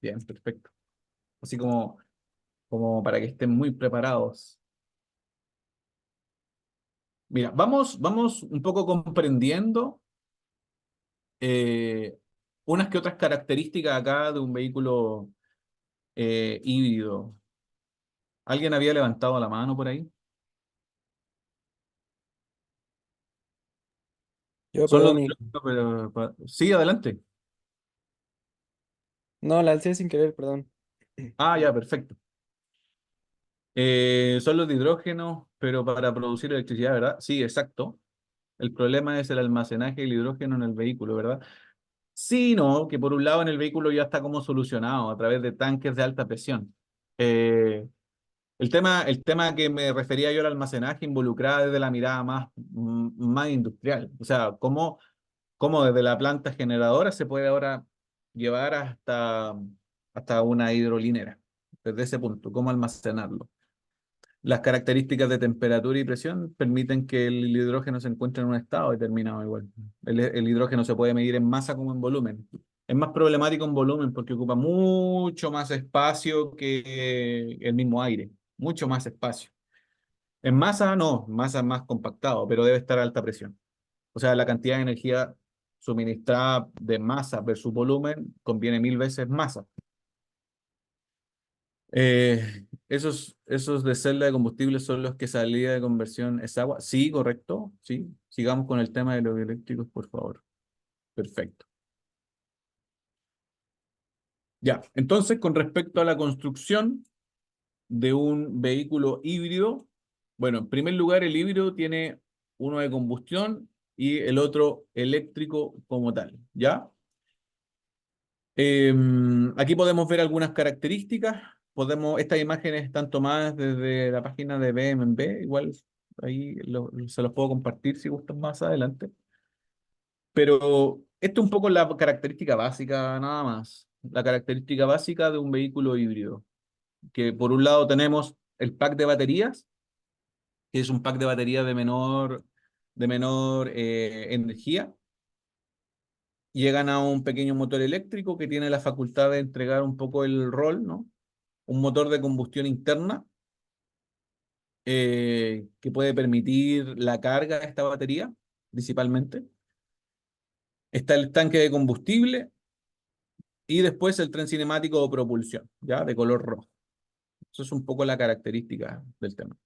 Bien, perfecto. Así como para que estén muy preparados. Mira, vamos un poco comprendiendo eh, unas que otras características acá de un vehículo híbrido. ¿Alguien había levantado la mano por ahí? Yo, Son los perdón, y sí, adelante. no, la alcé sin querer, perdón. Ah, ya, perfecto. Son los de hidrógeno, pero para producir electricidad, ¿verdad? Sí, exacto. El problema es el almacenaje del hidrógeno en el vehículo, ¿verdad? Sí, no, que por un lado en el vehículo ya está como solucionado a través de tanques de alta presión. Eh, el tema que me refería yo al almacenaje involucraba desde la mirada más industrial. O sea, cómo desde la planta generadora se puede ahora llevar hasta una hidrolinera. Desde ese punto, cómo almacenarlo. Las características de temperatura y presión permiten que el hidrógeno se encuentre en un estado determinado igual. El hidrógeno se puede medir en masa como en volumen. Es más problemático en volumen porque ocupa mucho más espacio que el mismo aire, mucho más espacio. En masa no, masa es más compactado, pero debe estar a alta presión. O sea, la cantidad de energía suministrada de masa versus volumen conviene 1000 veces masa. Esos de celda de combustible son los que salida de conversión es agua. Sí, correcto. Sí. Sigamos con el tema de los eléctricos, por favor. Perfecto. Ya, entonces, con respecto a la construcción de un vehículo híbrido, bueno, en primer lugar, el híbrido tiene uno de combustión y el otro eléctrico como tal, ¿ya? Aquí podemos ver algunas características. Estas imágenes están tomadas desde la página de BMW, igual ahí se los puedo compartir si gustan más adelante. Pero esto es un poco la característica básica, nada más. La característica básica de un vehículo híbrido. Que por un lado tenemos el pack de baterías, que es un pack de baterías de menor energía. Llegan a un pequeño motor eléctrico que tiene la facultad de entregar un poco el rol, ¿no? Un motor de combustión interna que puede permitir la carga de esta batería, principalmente. Está el tanque de combustible y después el tren cinemático o propulsión, ¿ya? De color rojo. Eso es un poco la característica del tema.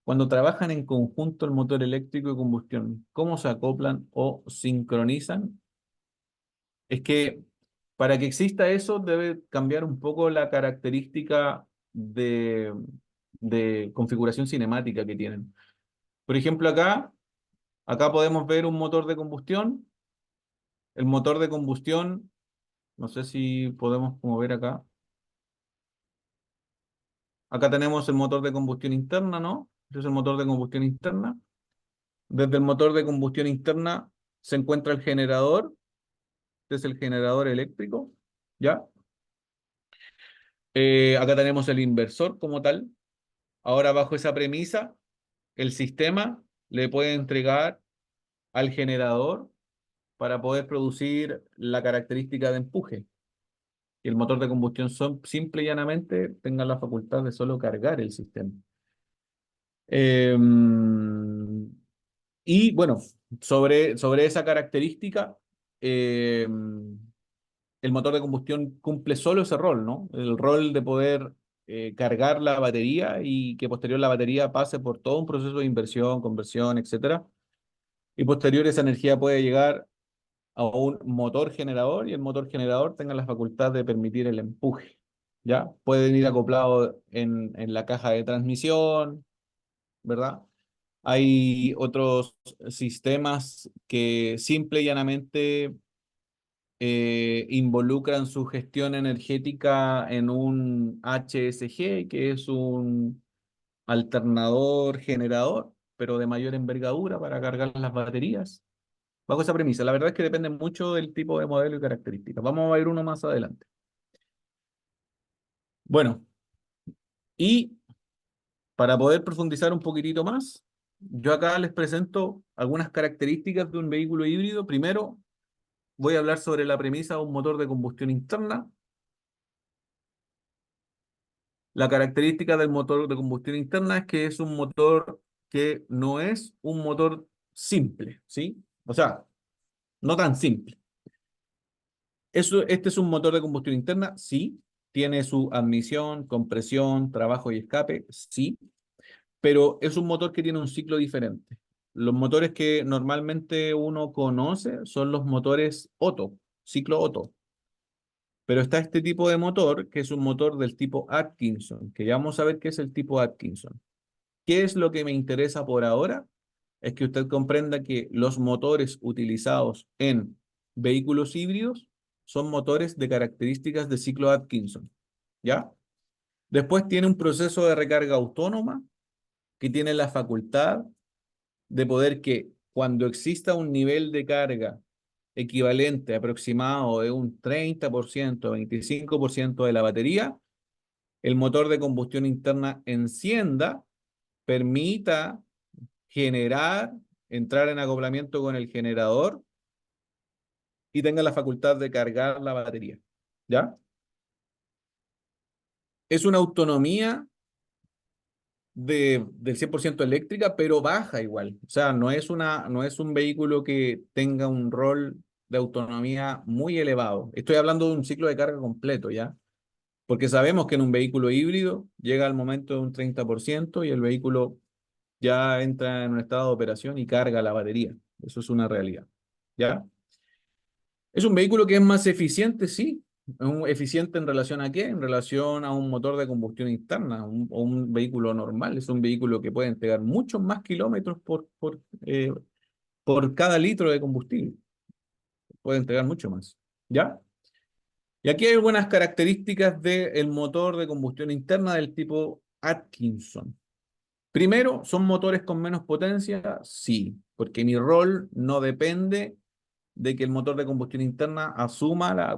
Cuando trabajan en conjunto el motor eléctrico y combustión, ¿cómo se acoplan o sincronizan? Es que para que exista eso debe cambiar un poco la característica de configuración cinemática que tienen. Por ejemplo, acá podemos ver un motor de combustión. El motor de combustión, no sé si podemos como ver acá. Acá tenemos el motor de combustión interna, ¿no? Este es el motor de combustión interna. Desde el motor de combustión interna se encuentra el generador. Este es el generador eléctrico, ¿ya? Acá tenemos el inversor como tal. Ahora, bajo esa premisa, el sistema le puede entregar al generador para poder producir la característica de empuje. Y el motor de combustión simple y llanamente tenga la facultad de solo cargar el sistema. Y bueno, sobre esa característica, el motor de combustión cumple solo ese rol, ¿no? El rol de poder cargar la batería y que posterior la batería pase por todo un proceso de inversión, conversión, etcétera. Y posterior esa energía puede llegar a un motor generador y el motor generador tenga la facultad de permitir el empuje, ¿ya? Pueden ir acoplados en la caja de transmisión, ¿verdad? Hay otros sistemas que simple y llanamente involucran su gestión energética en un HSG, que es un alternador generador, pero de mayor envergadura para cargar las baterías. Bajo esa premisa, la verdad es que depende mucho del tipo de modelo y características. Vamos a ver uno más adelante. Bueno, y para poder profundizar un poquitito más, yo acá les presento algunas características de un vehículo híbrido. Primero, voy a hablar sobre la premisa de un motor de combustión interna. La característica del motor de combustión interna es que es un motor que no es un motor simple, ¿sí? O sea, no tan simple. Este es un motor de combustión interna, sí. Tiene su admisión, compresión, trabajo y escape, sí. Pero es un motor que tiene un ciclo diferente. Los motores que normalmente uno conoce son los motores Otto, ciclo Otto. Pero está este tipo de motor, que es un motor del tipo Atkinson, que ya vamos a ver qué es el tipo Atkinson. ¿Qué es lo que me interesa por ahora? Es que usted comprenda que los motores utilizados en vehículos híbridos son motores de características de ciclo Atkinson, ¿ya? Después tiene un proceso de recarga autónoma que tiene la facultad de poder que cuando exista un nivel de carga equivalente aproximado de un 30%, 25% de la batería, el motor de combustión interna encienda, permita generar, entrar en acoplamiento con el generador y tenga la facultad de cargar la batería. ¿Ya? Es una autonomía del 100% eléctrica, pero baja igual. O sea, no es un vehículo que tenga un rol de autonomía muy elevado. Estoy hablando de un ciclo de carga completo, ¿ya? Porque sabemos que en un vehículo híbrido llega al momento de un 30% y el vehículo ya entra en un estado de operación y carga la batería. Eso es una realidad, ¿ya? ¿Es un vehículo que es más eficiente? Sí. ¿Eficiente en relación a qué? En relación a un motor de combustión interna o un vehículo normal. Es un vehículo que puede entregar muchos más kilómetros por cada litro de combustible. Puede entregar mucho más. ¿Ya? Y aquí hay algunas características del motor de combustión interna del tipo Atkinson. Primero, ¿son motores con menos potencia? Sí, porque mi rol no depende de que el motor de combustión interna asuma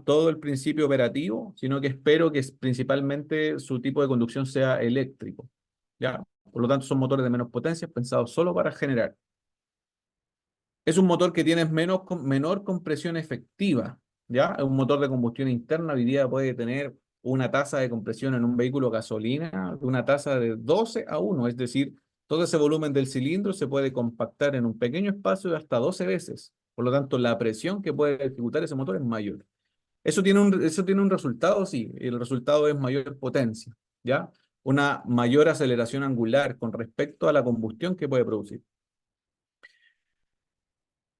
todo el principio operativo, sino que espero que principalmente su tipo de conducción sea eléctrico, ¿ya? Por lo tanto, son motores de menos potencia pensados solo para generar. Es un motor que tiene menor compresión efectiva, ¿ya? Es un motor de combustión interna. Hoy día puede tener una tasa de compresión en un vehículo gasolina de una tasa de 12:1, es decir, todo ese volumen del cilindro se puede compactar en un pequeño espacio de hasta 12 veces. Por lo tanto, la presión que puede ejecutar ese motor es mayor. Eso tiene un resultado, sí, y el resultado es mayor potencia, ¿ya? Una mayor aceleración angular con respecto a la combustión que puede producir.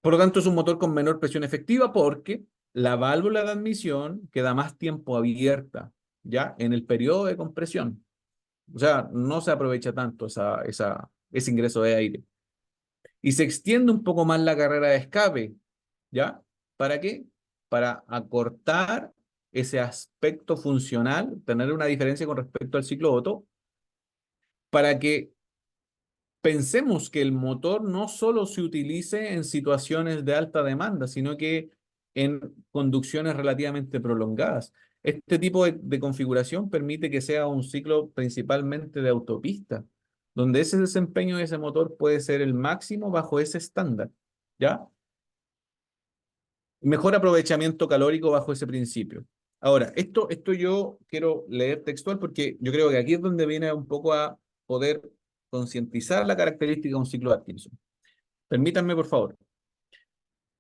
Por lo tanto, es un motor con menor presión efectiva porque la válvula de admisión queda más tiempo abierta, ¿ya? En el periodo de compresión. O sea, no se aprovecha tanto ese ingreso de aire. Y se extiende un poco más la carrera de escape, ¿ya? ¿Para qué? Para acortar ese aspecto funcional, tener una diferencia con respecto al ciclo Otto, para que pensemos que el motor no solo se utilice en situaciones de alta demanda, sino que en conducciones relativamente prolongadas. Este tipo de configuración permite que sea un ciclo principalmente de autopista, donde ese desempeño de ese motor puede ser el máximo bajo ese estándar, ¿ya? Mejor aprovechamiento calórico bajo ese principio. Ahora, esto yo quiero leer textual porque yo creo que aquí es donde viene un poco a poder concientizar la característica de un ciclo Atkinson. Permítanme, por favor.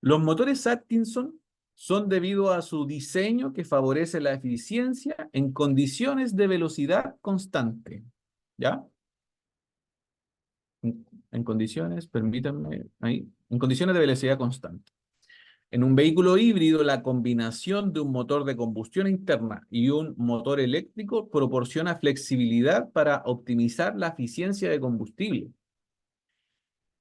Los motores Atkinson son debido a su diseño que favorece la eficiencia en condiciones de velocidad constante. ¿Ya? En condiciones, permítanme, ahí, en condiciones de velocidad constante. En un vehículo híbrido, la combinación de un motor de combustión interna y un motor eléctrico proporciona flexibilidad para optimizar la eficiencia de combustible.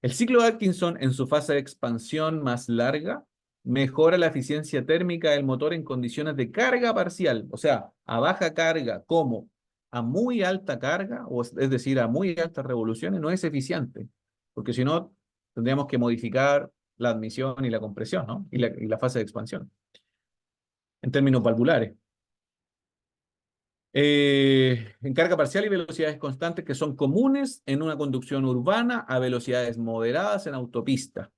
El ciclo Atkinson, en su fase de expansión más larga, mejora la eficiencia térmica del motor en condiciones de carga parcial, o sea, a baja carga, como a muy alta carga, es decir, a muy altas revoluciones, no es eficiente, porque si no, tendríamos que modificar la admisión y la compresión, ¿no? Y la fase de expansión, en términos valvulares. En carga parcial y velocidades constantes que son comunes en una conducción urbana a velocidades moderadas en autopista.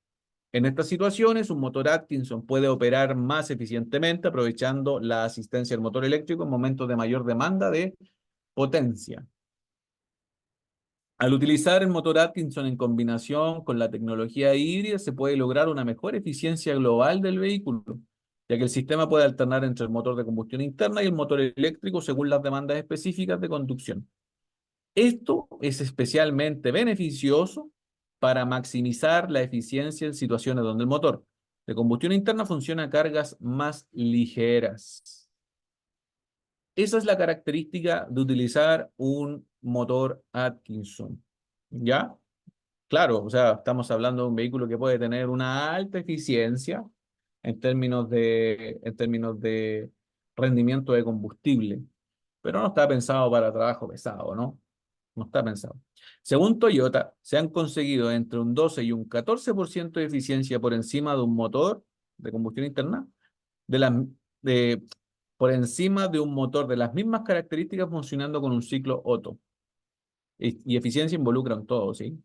En estas situaciones, un motor Atkinson puede operar más eficientemente aprovechando la asistencia del motor eléctrico en momentos de mayor demanda de potencia. Al utilizar el motor Atkinson en combinación con la tecnología híbrida, se puede lograr una mejor eficiencia global del vehículo, ya que el sistema puede alternar entre el motor de combustión interna y el motor eléctrico según las demandas específicas de conducción. Esto es especialmente beneficioso para maximizar la eficiencia en situaciones donde el motor de combustión interna funciona a cargas más ligeras. Esa es la característica de utilizar un motor Atkinson, ¿ya? Claro, o sea, estamos hablando de un vehículo que puede tener una alta eficiencia en términos de rendimiento de combustible, pero no está pensado para trabajo pesado, ¿no? No está pensado. Según Toyota, se han conseguido entre un 12 y un 14% de eficiencia por encima de un motor de combustión interna, de las, de, por encima de un motor de las mismas características funcionando con un ciclo Otto. Y eficiencia involucran todo, ¿sí?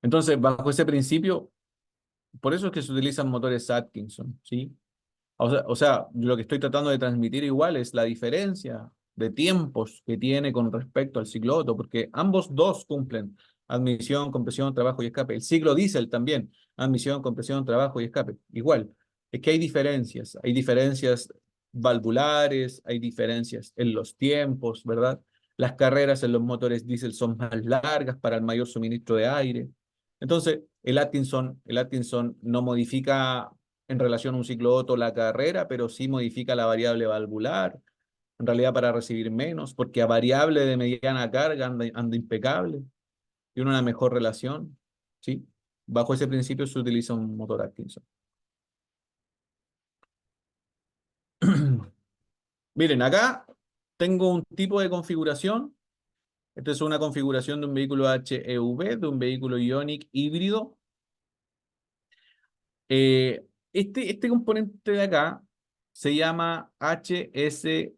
Entonces, bajo ese principio, por eso es que se utilizan motores Atkinson, ¿sí? O sea, lo que estoy tratando de transmitir igual es la diferencia de tiempos que tiene con respecto al ciclo Otto, porque ambos dos cumplen admisión, compresión, trabajo y escape. El ciclo diésel también, admisión, compresión, trabajo y escape. Igual, es que hay diferencias valvulares, hay diferencias en los tiempos, ¿verdad? Las carreras en los motores diésel son más largas para el mayor suministro de aire. Entonces, el Atkinson no modifica en relación a un ciclo Otto la carrera, pero sí modifica la variable valvular, en realidad para recibir menos, porque a variable de mediana carga anda impecable, tiene una mejor relación, ¿sí? Bajo ese principio se utiliza un motor Atkinson. Miren, acá tengo un tipo de configuración. Esta es una configuración de un vehículo HEV, de un vehículo Ioniq híbrido. Este componente de acá se llama HSG,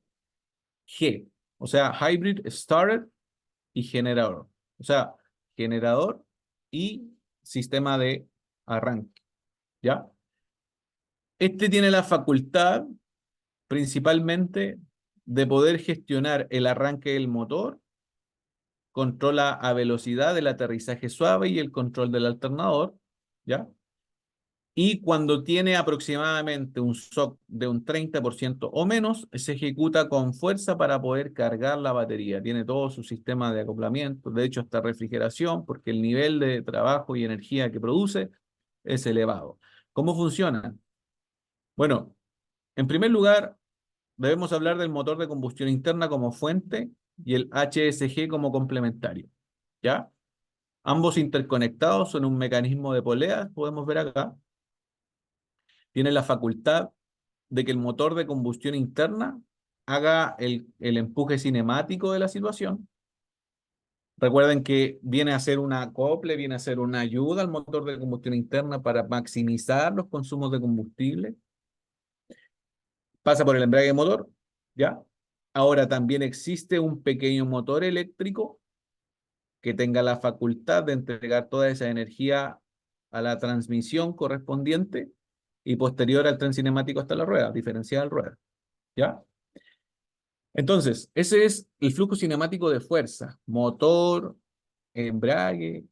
o sea, Hybrid Starter y generador. O sea, generador y sistema de arranque, ¿ya? Este tiene la facultad principalmente de poder gestionar el arranque del motor, controla a velocidad el aterrizaje suave y el control del alternador, ¿ya? Y cuando tiene aproximadamente un shock de un 30% o menos, se ejecuta con fuerza para poder cargar la batería. Tiene todo su sistema de acoplamiento, de hecho hasta refrigeración, porque el nivel de trabajo y energía que produce es elevado. ¿Cómo funciona? Bueno, en primer lugar, debemos hablar del motor de combustión interna como fuente y el HSG como complementario, ¿ya? Ambos interconectados son un mecanismo de poleas, podemos ver acá. Tiene la facultad de que el motor de combustión interna haga el empuje cinemático de la situación. Recuerden que viene a ser un acople, viene a ser una ayuda al motor de combustión interna para maximizar los consumos de combustible. Pasa por el embrague motor, ¿ya? Ahora también existe un pequeño motor eléctrico que tenga la facultad de entregar toda esa energía a la transmisión correspondiente y posterior al tren cinemático hasta la rueda, diferencial rueda, ¿ya? Entonces, ese es el flujo cinemático de fuerza, motor, embrague,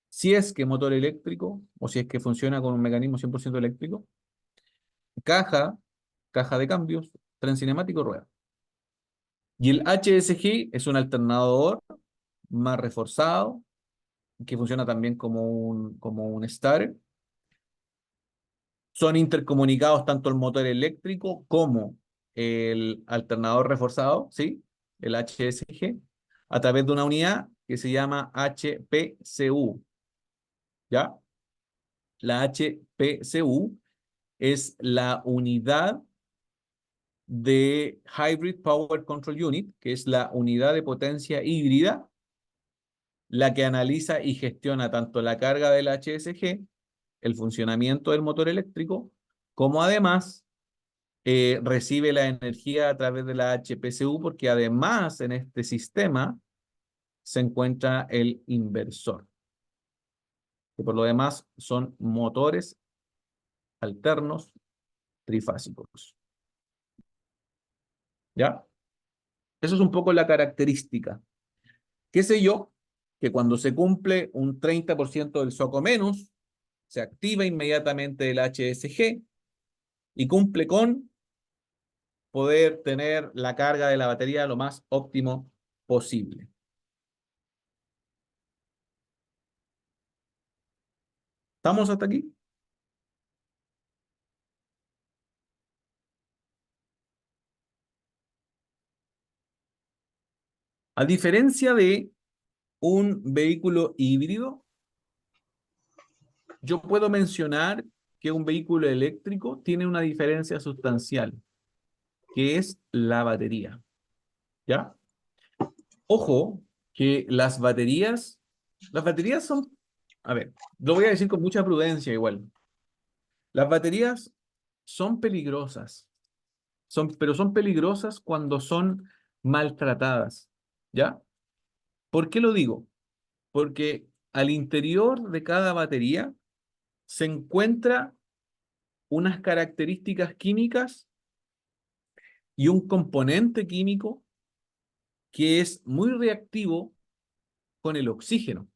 si es que motor eléctrico o si es que funciona con un mecanismo 100% eléctrico, caja, caja de cambios, tren cinemático, rueda. Y el HSG es un alternador más reforzado, que funciona también como un starter. Son intercomunicados tanto el motor eléctrico como el alternador reforzado, ¿sí? El HSG, a través de una unidad que se llama HPCU, ¿ya? La HPCU es la unidad de Hybrid Power Control Unit, que es la unidad de potencia híbrida, la que analiza y gestiona tanto la carga del HSG, el funcionamiento del motor eléctrico, como además recibe la energía a través de la HPCU, porque además en este sistema se encuentra el inversor, que por lo demás son motores alternos trifásicos. ¿Ya? Eso es un poco la característica. ¿Qué sé yo? Que cuando se cumple un 30% del SOC o menos, se activa inmediatamente el HSG y cumple con poder tener la carga de la batería lo más óptimo posible. ¿Estamos hasta aquí? A diferencia de un vehículo híbrido, yo puedo mencionar que un vehículo eléctrico tiene una diferencia sustancial, que es la batería. ¿Ya? Ojo, que las baterías son, a ver, lo voy a decir con mucha prudencia igual. Las baterías son peligrosas, pero son peligrosas cuando son maltratadas, ¿ya? ¿Por qué lo digo? Porque al interior de cada batería se encuentra unas características químicas y un componente químico que es muy reactivo con el oxígeno.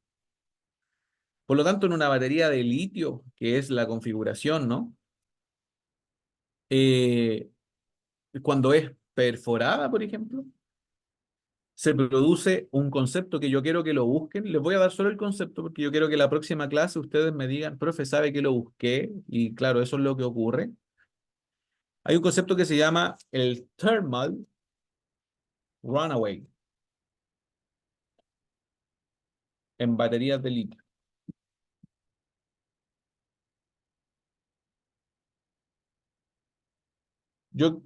Por lo tanto, en una batería de litio, que es la configuración, ¿no? Cuando es perforada, por ejemplo, se produce un concepto que yo quiero que lo busquen. Les voy a dar solo el concepto porque yo quiero que la próxima clase ustedes me digan, profe, ¿sabe que lo busqué? Y claro, eso es lo que ocurre. Hay un concepto que se llama el thermal runaway en baterías de litio.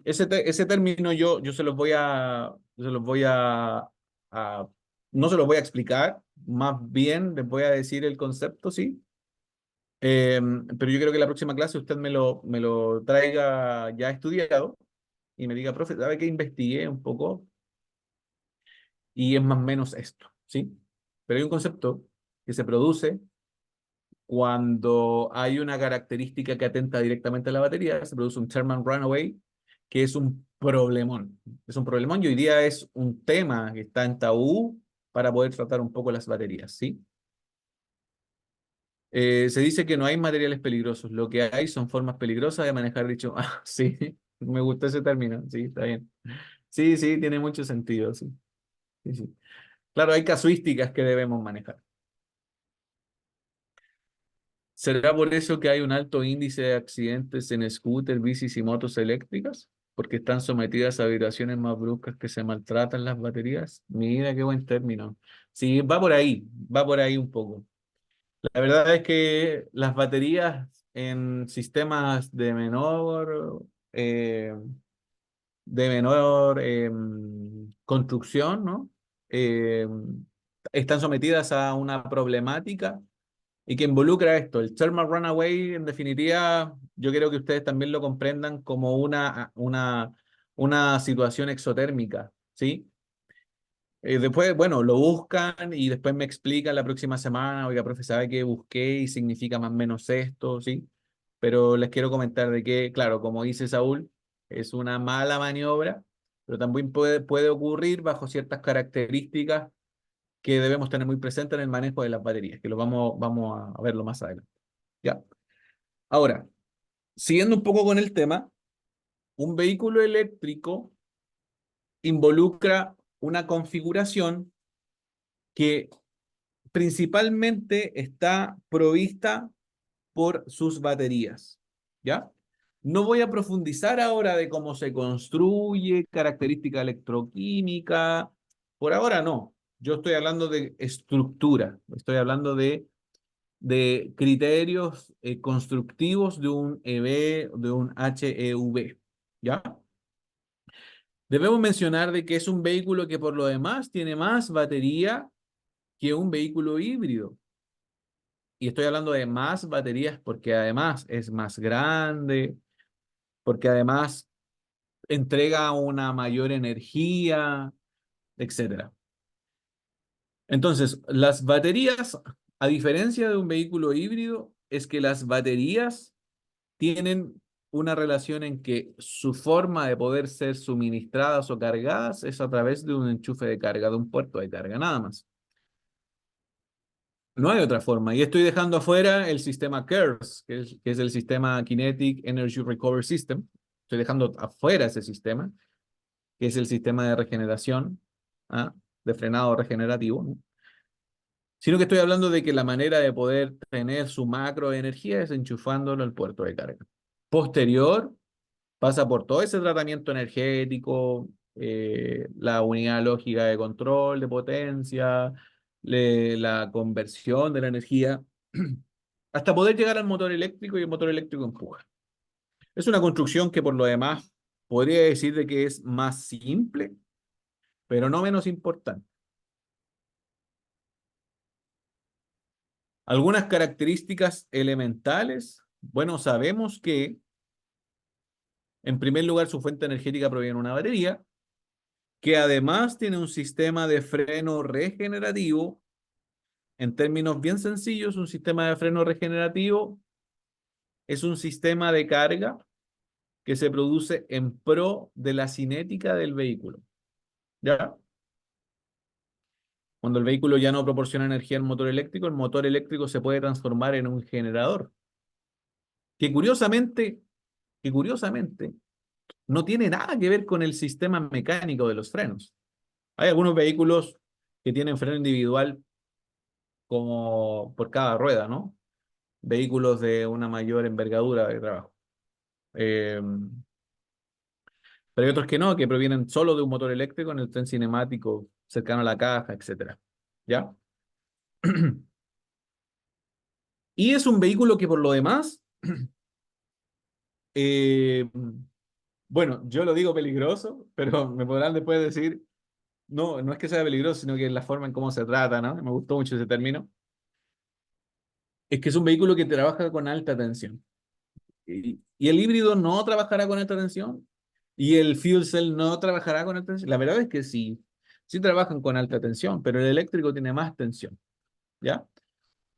Ese término yo se los voy no se los voy a explicar, más bien les voy a decir el concepto, sí. Pero yo creo que la próxima clase usted me lo traiga ya estudiado y me diga, profe, ¿sabe qué? Investigué un poco y es más o menos esto. ¿sí? Pero hay un concepto que se produce cuando hay una característica que atenta directamente a la batería, se produce un Sherman Runaway, que es un problemón. Es un problemón y hoy día es un tema que está en tabú para poder tratar un poco las baterías, ¿sí? Se dice que no hay materiales peligrosos, lo que hay son formas peligrosas de manejar dicho. Ah, sí, me gustó ese término, sí, está bien. Sí, sí, tiene mucho sentido, sí. Sí, sí. Claro, hay casuísticas que debemos manejar. ¿Será por eso que hay un alto índice de accidentes en scooter, bicis y motos eléctricas? Porque están sometidas a vibraciones más bruscas que se maltratan las baterías. Mira qué buen término. Sí, va por ahí un poco. La verdad es que las baterías en sistemas de menor construcción, ¿no? Eh, Están sometidas a una problemática y que involucra esto. El thermal runaway, en definitiva, yo quiero que ustedes también lo comprendan como una situación exotérmica, ¿sí? Después, bueno, lo buscan y después me explican la próxima semana, oiga, profe, ¿sabe qué busqué y significa más o menos esto, ¿sí? Pero les quiero comentar de que, claro, como dice Saúl, es una mala maniobra, pero también puede ocurrir bajo ciertas características que debemos tener muy presente en el manejo de las baterías, que lo vamos a verlo más adelante. ¿Ya? Ahora, siguiendo un poco con el tema, un vehículo eléctrico involucra una configuración que principalmente está provista por sus baterías, ¿ya? No voy a profundizar ahora de cómo se construye, característica electroquímica, por ahora no. Yo estoy hablando de estructura, estoy hablando de criterios constructivos de un EV, de un HEV, ¿ya? Debemos mencionar de que es un vehículo que por lo demás tiene más batería que un vehículo híbrido. Y estoy hablando de más baterías porque además es más grande, porque además entrega una mayor energía, etcétera. Entonces, las baterías, a diferencia de un vehículo híbrido, es que las baterías tienen una relación en que su forma de poder ser suministradas o cargadas es a través de un enchufe de carga, de un puerto de carga, nada más. No hay otra forma. Y estoy dejando afuera el sistema KERS, que es el sistema Kinetic Energy Recovery System. Estoy dejando afuera ese sistema, que es el sistema de regeneración, ¿ah? De frenado regenerativo, ¿no? Sino que estoy hablando de que la manera de poder tener su macro de energía es enchufándolo al puerto de carga. Posterior, pasa por todo ese tratamiento energético, la unidad lógica de control de potencia, la conversión de la energía, hasta poder llegar al motor eléctrico y el motor eléctrico empuja. Es una construcción que por lo demás podría decir de que es más simple, pero no menos importante. Algunas características elementales. Bueno, sabemos que en primer lugar su fuente energética proviene de una batería, que además tiene un sistema de freno regenerativo. En términos bien sencillos, un sistema de freno regenerativo es un sistema de carga que se produce en pro de la cinética del vehículo. ¿Ya? Cuando el vehículo ya no proporciona energía al motor eléctrico, el motor eléctrico se puede transformar en un generador. Que curiosamente, que curiosamente, no tiene nada que ver con el sistema mecánico de los frenos. Hay algunos vehículos que tienen freno individual como por cada rueda, ¿no? Vehículos de una mayor envergadura de trabajo. Eh, pero hay otros que no, que provienen solo de un motor eléctrico en el tren cinemático cercano a la caja, etcétera. ¿Ya? Y es un vehículo que por lo demás, eh, bueno, yo lo digo peligroso, pero me podrán después decir, no, no es que sea peligroso, sino que es la forma en cómo se trata, ¿no? Me gustó mucho ese término. Es que es un vehículo que trabaja con alta tensión. Y el híbrido no trabajará con alta tensión. Y el fuel cell no trabajará con alta tensión. La verdad es que sí. Sí trabajan con alta tensión, pero el eléctrico tiene más tensión, ¿ya?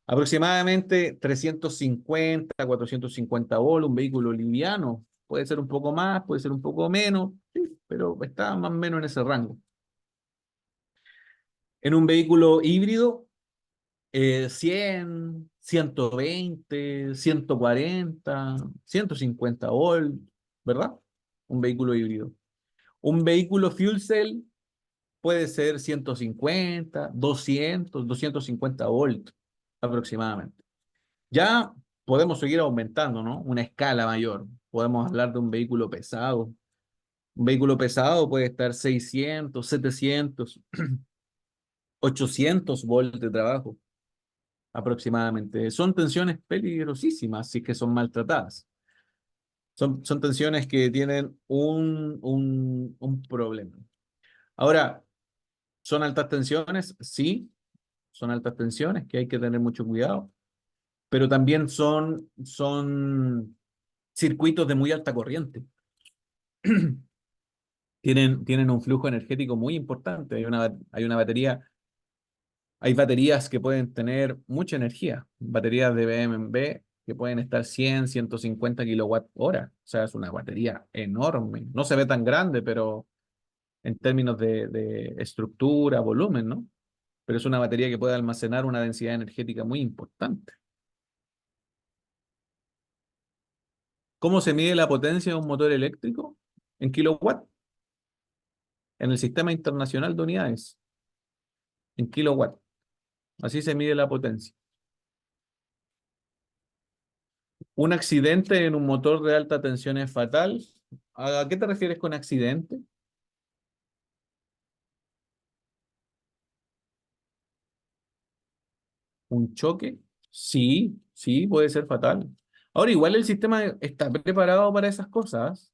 Aproximadamente 350, 450 volts, un vehículo liviano. Puede ser un poco más, puede ser un poco menos, sí, pero está más o menos en ese rango. En un vehículo híbrido, 100, 120, 140, 150 volts, ¿verdad? Un vehículo híbrido. Un vehículo fuel cell puede ser 150, 200, 250 volts aproximadamente. Ya podemos seguir aumentando, ¿no? Una escala mayor. Podemos hablar de un vehículo pesado. Un vehículo pesado puede estar 600, 700, 800 volts de trabajo aproximadamente. Son tensiones peligrosísimas si es que son maltratadas. Son tensiones que tienen un problema. Ahora, ¿son altas tensiones? Sí, son altas tensiones que hay que tener mucho cuidado, pero también son circuitos de muy alta corriente. Tienen un flujo energético muy importante. Hay una batería, hay baterías que pueden tener mucha energía, baterías de BMW que pueden estar 100, 150 kilowatt hora. O sea, es una batería enorme. No se ve tan grande, pero en términos de estructura, volumen, ¿no? Pero es una batería que puede almacenar una densidad energética muy importante. ¿Cómo se mide la potencia de un motor eléctrico? En kilowatt. En el Sistema Internacional de Unidades. En kilowatt. Así se mide la potencia. ¿Un accidente en un motor de alta tensión es fatal? ¿A qué te refieres con accidente? ¿Un choque? Sí, sí, puede ser fatal. Ahora, igual el sistema está preparado para esas cosas.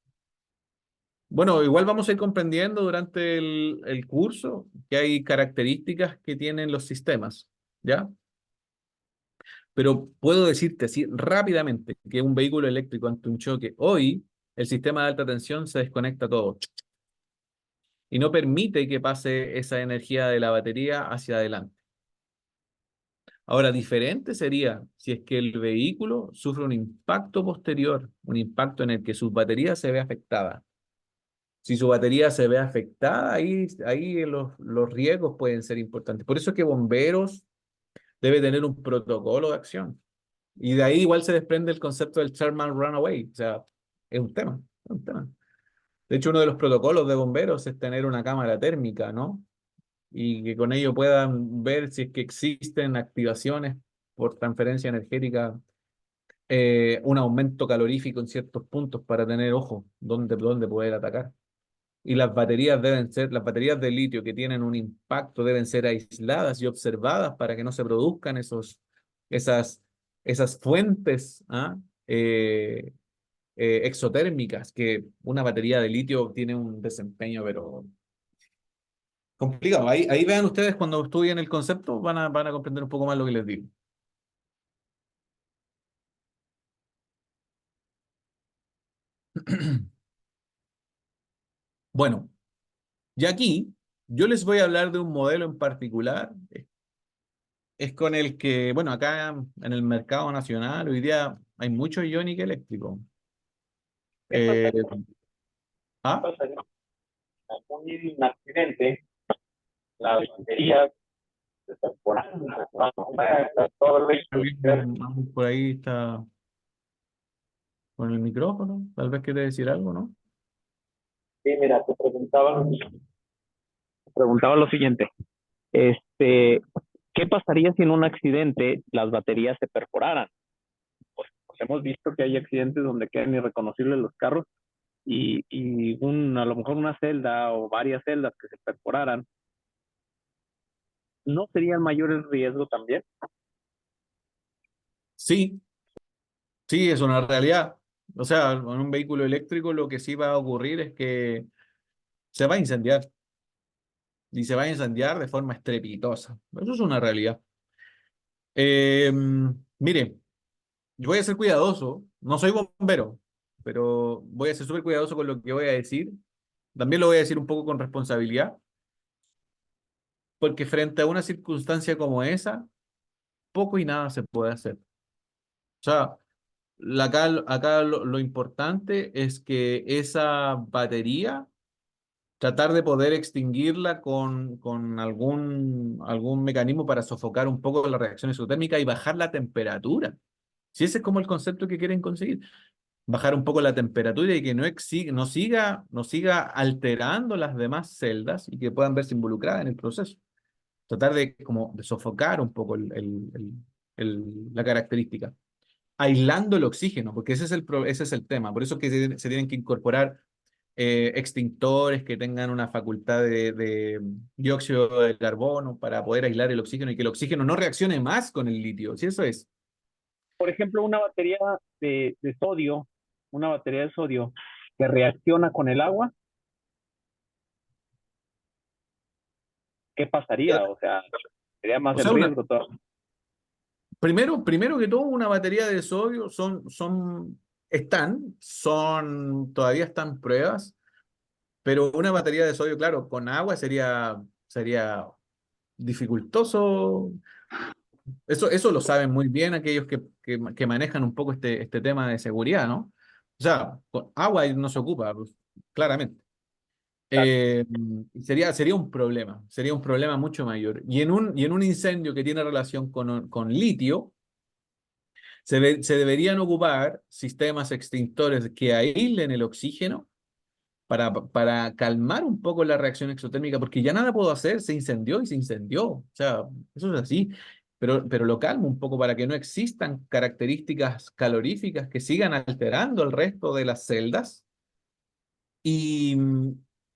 Bueno, igual vamos a ir comprendiendo durante el curso que hay características que tienen los sistemas, ¿ya? Pero puedo decirte así rápidamente que un vehículo eléctrico ante un choque, hoy el sistema de alta tensión se desconecta todo y no permite que pase esa energía de la batería hacia adelante. Ahora, diferente sería si es que el vehículo sufre un impacto posterior, un impacto en el que su batería se ve afectada. Si su batería se ve afectada, ahí los riesgos pueden ser importantes. Por eso es que bomberos debe tener un protocolo de acción. Y de ahí igual se desprende el concepto del Sherman Runaway. O sea, es un tema, es un tema. De hecho, uno de los protocolos de bomberos es tener una cámara térmica, ¿no? Y que con ello puedan ver si es que existen activaciones por transferencia energética, un aumento calorífico en ciertos puntos para tener ojo dónde poder atacar. Y las baterías de litio que tienen un impacto deben ser aisladas y observadas para que no se produzcan esas, esas fuentes, ¿ah? eh, exotérmicas, que una batería de litio tiene un desempeño, pero complicado. Ahí vean ustedes cuando estudien el concepto, van a comprender un poco más lo que les digo. Bueno, y aquí yo les voy a hablar de un modelo en particular. Es con el que, bueno, acá en el mercado nacional hoy día hay mucho Ioniq eléctrico. ¿Qué Eh, pasaría? ¿Ah? Pasaría un accidente, las baterías se perforan, todo el vehículo. Alguien por ahí está con el micrófono, tal vez quiere decir algo, ¿no? Sí, mira, te preguntaba lo siguiente. ¿Qué pasaría si en un accidente las baterías se perforaran? Pues hemos visto que hay accidentes donde quedan irreconocibles los carros y a lo mejor una celda o varias celdas que se perforaran, ¿no sería el mayor el riesgo también? Sí, sí, es una realidad. O sea, con un vehículo eléctrico lo que sí va a ocurrir es que se va a incendiar y se va a incendiar de forma estrepitosa. Eso es una realidad. Eh, Mire, yo voy a ser cuidadoso, no soy bombero, pero voy a ser súper cuidadoso con lo que voy a decir. También lo voy a decir un poco con responsabilidad. porque frente a una circunstancia como esa, poco y nada se puede hacer. O sea, acá lo importante es que esa batería, tratar de poder extinguirla con algún mecanismo para sofocar un poco la reacción exotérmica y bajar la temperatura. Si ese es como el concepto que quieren conseguir, bajar un poco la temperatura y que no siga alterando las demás celdas y que puedan verse involucradas en el proceso. Tratar de sofocar un poco la característica, aislando el oxígeno, porque ese es el tema. Por eso es que se tienen que incorporar extintores que tengan una facultad de dióxido de carbono para poder aislar el oxígeno y que el oxígeno no reaccione más con el litio. Si eso es. Por ejemplo, de sodio, una batería de sodio que reacciona con el agua, ¿qué pasaría? O sea, sería más O el sea, riesgo todo. primero que todo, una batería de sodio todavía están pruebas, pero una batería de sodio, claro, con agua sería dificultoso. Eso lo saben muy bien aquellos que manejan un poco este tema de seguridad, ¿no? O sea, con agua no se ocupa, pues, claramente. Sería un problema mucho mayor. Y en un incendio que tiene relación con litio, se deberían ocupar sistemas extintores que aíslen el oxígeno para calmar un poco la reacción exotérmica, porque ya nada puedo hacer, se incendió y se incendió. O sea, eso es así. Pero lo calmo un poco para que no existan características caloríficas que sigan alterando el resto de las celdas y,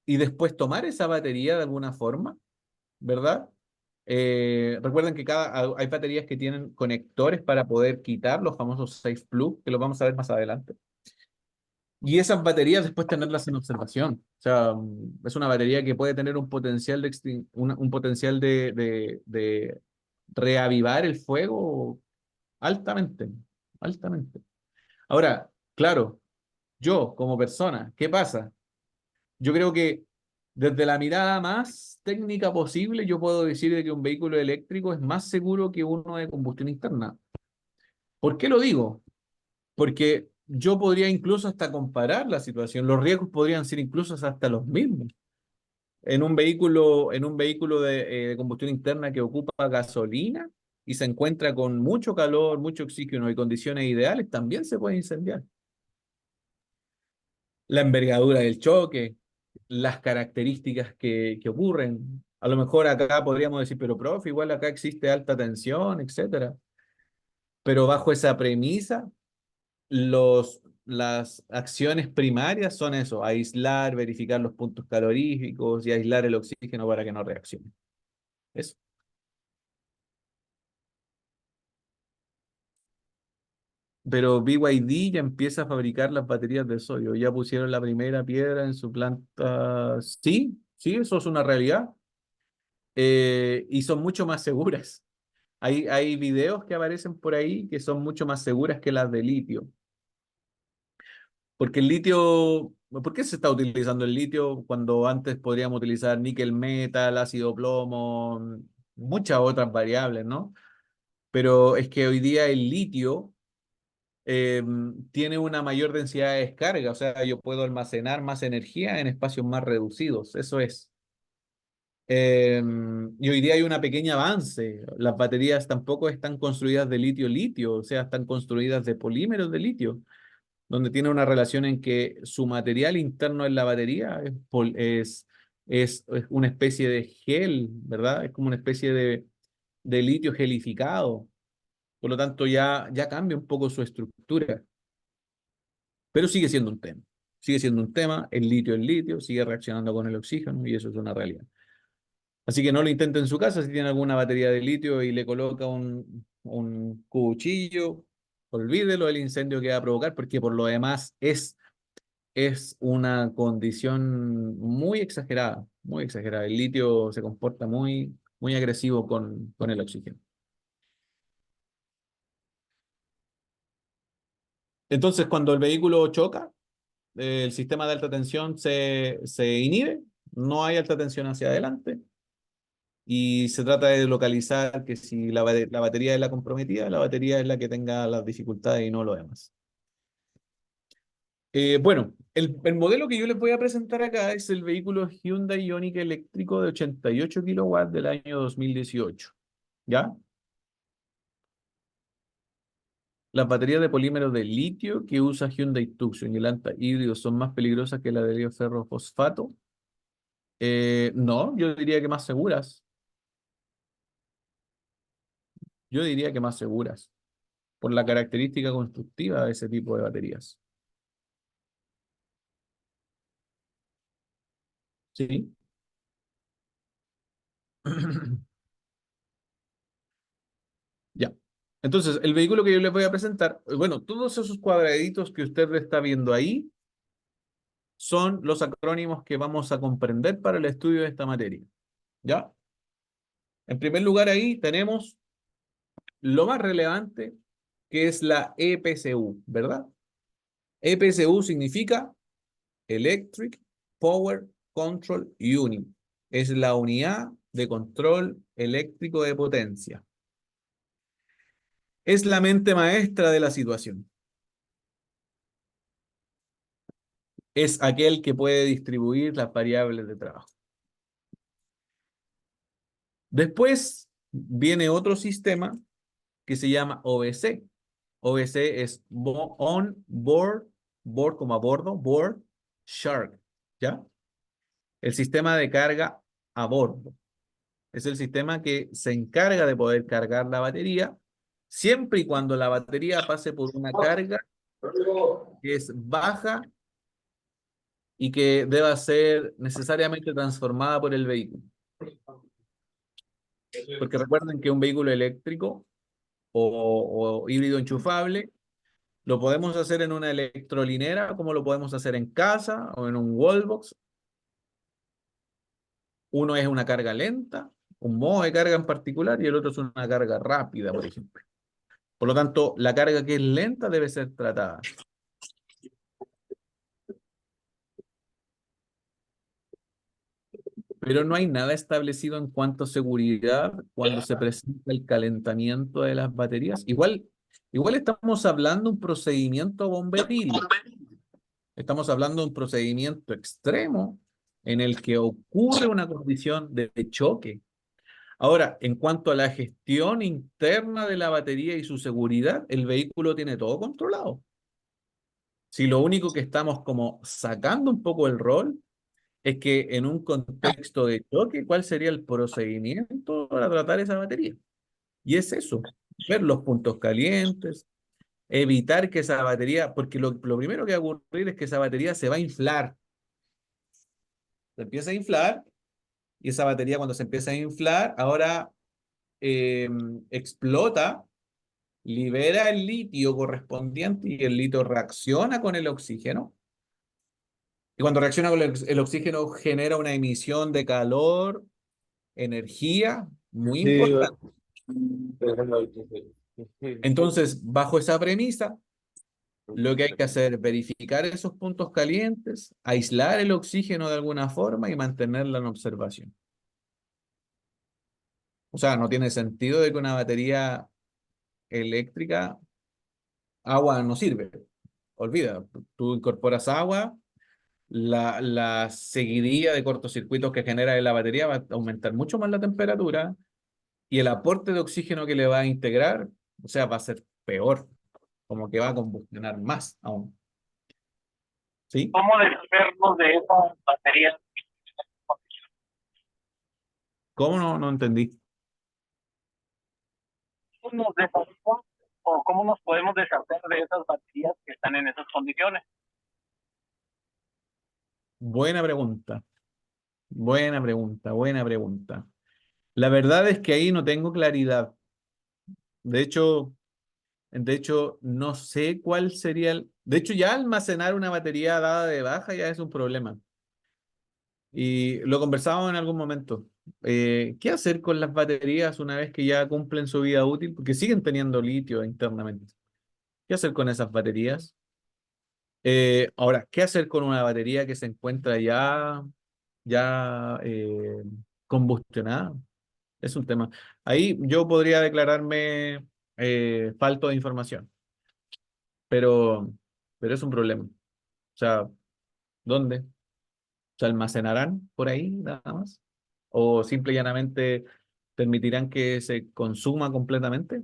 y después tomar esa batería de alguna forma, ¿verdad? Recuerden que hay baterías que tienen conectores para poder quitar los famosos safe plug, que los vamos a ver más adelante. Y esas baterías después tenerlas en observación. O sea, es una batería que puede tener un potencial un potencial de reavivar el fuego altamente, altamente. Ahora, claro, yo como persona, ¿qué pasa? Yo creo que desde la mirada más técnica posible, yo puedo decir de que un vehículo eléctrico es más seguro que uno de combustión interna. ¿Por qué lo digo? Porque yo podría incluso hasta comparar la situación. Los riesgos podrían ser incluso hasta los mismos. En un vehículo de combustión interna que ocupa gasolina y se encuentra con mucho calor, mucho oxígeno y condiciones ideales, también se puede incendiar. La envergadura del choque, las características que ocurren. A lo mejor acá podríamos decir, pero profe, igual acá existe alta tensión, etcétera. Pero bajo esa premisa, las acciones primarias son eso: aislar, verificar los puntos caloríficos y aislar el oxígeno para que no reaccione. Eso. Pero BYD ya empieza a fabricar las baterías de sodio. Ya pusieron la primera piedra en su planta. Sí, sí, eso es una realidad. Y son mucho más seguras. Hay videos que aparecen por ahí que son mucho más seguras que las de litio. Porque el litio, ¿por qué se está utilizando el litio cuando antes podríamos utilizar níquel metal, ácido plomo, muchas otras variables, ¿no? Pero es que hoy día el litio tiene una mayor densidad de descarga, o sea, yo puedo almacenar más energía en espacios más reducidos, eso es. Y hoy día hay una pequeña avance. Las baterías tampoco están construidas de litio-litio, o sea, están construidas de polímeros de litio, donde tiene una relación en que su material interno en la batería es una especie de gel, ¿verdad? Es como una especie de litio gelificado. Por lo tanto, ya cambia un poco su estructura, pero sigue siendo un tema. Sigue siendo un tema, el litio es litio, sigue reaccionando con el oxígeno y eso es una realidad. Así que no lo intente en su casa si tiene alguna batería de litio y le coloca un cuchillo, olvídelo el incendio que va a provocar, porque por lo demás es una condición muy exagerada, muy exagerada. El litio se comporta muy, muy agresivo con el oxígeno. Entonces, cuando el vehículo choca, el sistema de alta tensión se inhibe, no hay alta tensión hacia adelante. y se trata de localizar que si la batería es la comprometida, la batería es la que tenga las dificultades y no lo demás. Bueno, el modelo que yo les voy a presentar acá es el vehículo Hyundai Ioniq eléctrico de 88 kilowatts del año 2018. ¿Ya? Las baterías de polímeros de litio que usa Hyundai Tucson y el Anta híbrido son más peligrosas que las de helio ferro-fosfato. No, yo diría que más seguras. Yo diría que más seguras, por la característica constructiva de ese tipo de baterías. ¿Sí? Ya. Entonces, el vehículo que yo les voy a presentar, bueno, todos esos cuadraditos que usted está viendo ahí son los acrónimos que vamos a comprender para el estudio de esta materia. ¿Ya? En primer lugar, ahí tenemos lo más relevante, que es la EPCU, ¿verdad? EPCU significa Electric Power Control Unit. Es la unidad de control eléctrico de potencia. Es la mente maestra de la situación. Es aquel que puede distribuir las variables de trabajo. Después viene otro sistema que se llama OBC. OBC es On Board, board como a bordo, board, Shark, ¿ya? El sistema de carga a bordo. Es el sistema que se encarga de poder cargar la batería siempre y cuando la batería pase por una carga que es baja y que deba ser necesariamente transformada por el vehículo. Porque recuerden que un vehículo eléctrico o híbrido enchufable lo podemos hacer en una electrolinera, como lo podemos hacer en casa o en un wallbox. Uno es una carga lenta, un modo de carga en particular, y el otro es una carga rápida, por ejemplo. Por lo tanto, la carga que es lenta debe ser tratada. Pero no hay nada establecido en cuanto a seguridad cuando se presenta el calentamiento de las baterías. Igual estamos hablando de un procedimiento bomberil. Estamos hablando de un procedimiento extremo en el que ocurre una condición de choque. Ahora, en cuanto a la gestión interna de la batería y su seguridad, el vehículo tiene todo controlado. Si lo único que estamos como sacando un poco el rol es que en un contexto de choque, ¿cuál sería el procedimiento para tratar esa batería? Y es eso, ver los puntos calientes, evitar que esa batería, porque lo primero que va a ocurrir es que esa batería se va a inflar. Se empieza a inflar y esa batería cuando se empieza a inflar, ahora explota, libera el litio correspondiente y el litio reacciona con el oxígeno. Y cuando reacciona con el oxígeno genera una emisión de calor, energía muy importante. Entonces, bajo esa premisa, lo que hay que hacer es verificar esos puntos calientes, aislar el oxígeno de alguna forma y mantenerla en observación. O sea, no tiene sentido de que una batería eléctrica, agua no sirve. Olvida, tú incorporas agua, la seguidilla de cortocircuitos que genera en la batería va a aumentar mucho más la temperatura y el aporte de oxígeno que le va a integrar, o sea, va a ser peor, como que va a combustionar más aún. ¿Sí? ¿Cómo deshacernos de esas baterías? ¿Cómo no entendí? ¿Cómo nos deshacemos o cómo nos podemos deshacer de esas baterías que están en esas condiciones? Buena pregunta. Buena pregunta, buena pregunta. La verdad es que ahí no tengo claridad. De hecho, no sé cuál sería el... De hecho, ya almacenar una batería dada de baja ya es un problema. Y lo conversábamos en algún momento. ¿Qué hacer con las baterías una vez que ya cumplen su vida útil? Porque siguen teniendo litio internamente. ¿Qué hacer con esas baterías? Ahora, ¿qué hacer con una batería que se encuentra ya combustionada? Es un tema. Ahí yo podría declararme falto de información, pero, pero es un problema. O sea, ¿dónde? ¿Se almacenarán por ahí nada más? ¿O simple y llanamente permitirán que se consuma completamente?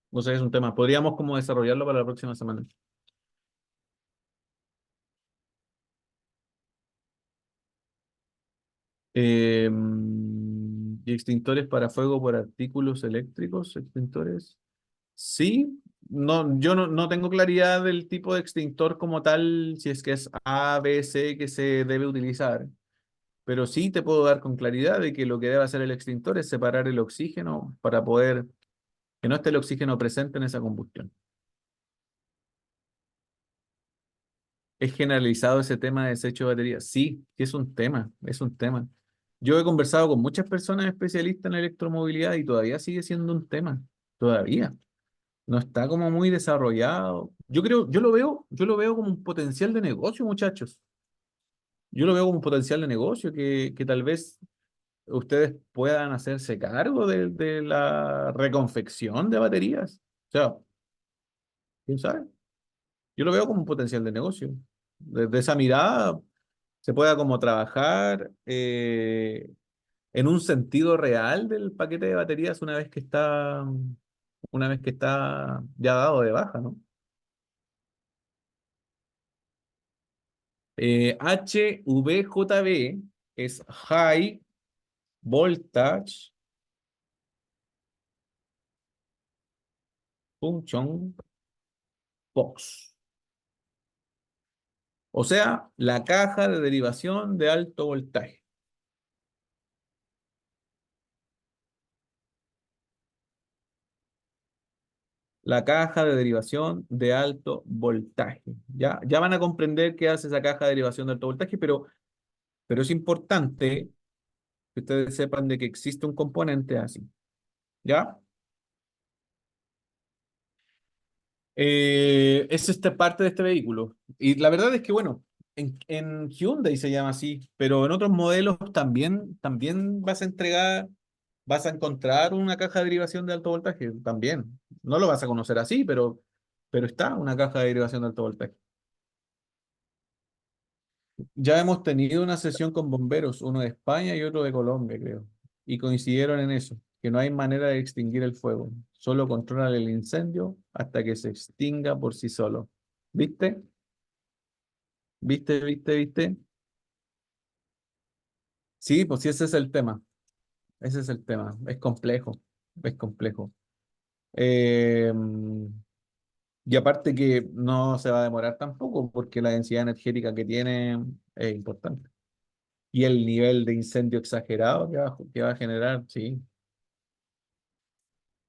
No sé, es un tema. Podríamos como desarrollarlo para la próxima semana. ¿Y extintores para fuego por artículos eléctricos? ¿Extintores? Sí, no, yo no tengo claridad del tipo de extintor como tal, si es que es A, B, C que se debe utilizar, pero sí te puedo dar con claridad de que lo que debe hacer el extintor es separar el oxígeno para poder que no esté el oxígeno presente en esa combustión. ¿Es generalizado ese tema de desecho de baterías? Sí, sí es un tema, es un tema. Yo he conversado con muchas personas especialistas en electromovilidad y todavía sigue siendo un tema, todavía. No está como muy desarrollado. Yo creo, yo lo veo como un potencial de negocio, muchachos. Yo lo veo como un potencial de negocio que tal vez ustedes puedan hacerse cargo de la reconfección de baterías. O sea, quién sabe. Yo lo veo como un potencial de negocio. Desde esa mirada se pueda como trabajar en un sentido real del paquete de baterías una vez que está ya dado de baja, ¿no? HVJB es High Voltage Junction Box. O sea, la caja de derivación de alto voltaje. La caja de derivación de alto voltaje. Ya van a comprender qué hace esa caja de derivación de alto voltaje, pero es importante que ustedes sepan de que existe un componente así. ¿Ya? Es esta parte de este vehículo. Y la verdad es que, bueno, en Hyundai se llama así, pero en otros modelos también vas a encontrar una caja de derivación de alto voltaje, también. No lo vas a conocer así, pero está una caja de derivación de alto voltaje. Ya hemos tenido una sesión con bomberos, uno de España y otro de Colombia, creo, y coincidieron en eso, que no hay manera de extinguir el fuego, solo controlan el incendio hasta que se extinga por sí solo. ¿Viste? ¿Viste? ¿Viste? ¿Viste? Sí, pues sí, ese es el tema. Ese es el tema. Es complejo. Es complejo. Eh, y aparte que no se va a demorar tampoco porque la densidad energética que tiene es importante. Y el nivel de incendio exagerado que va a generar, sí.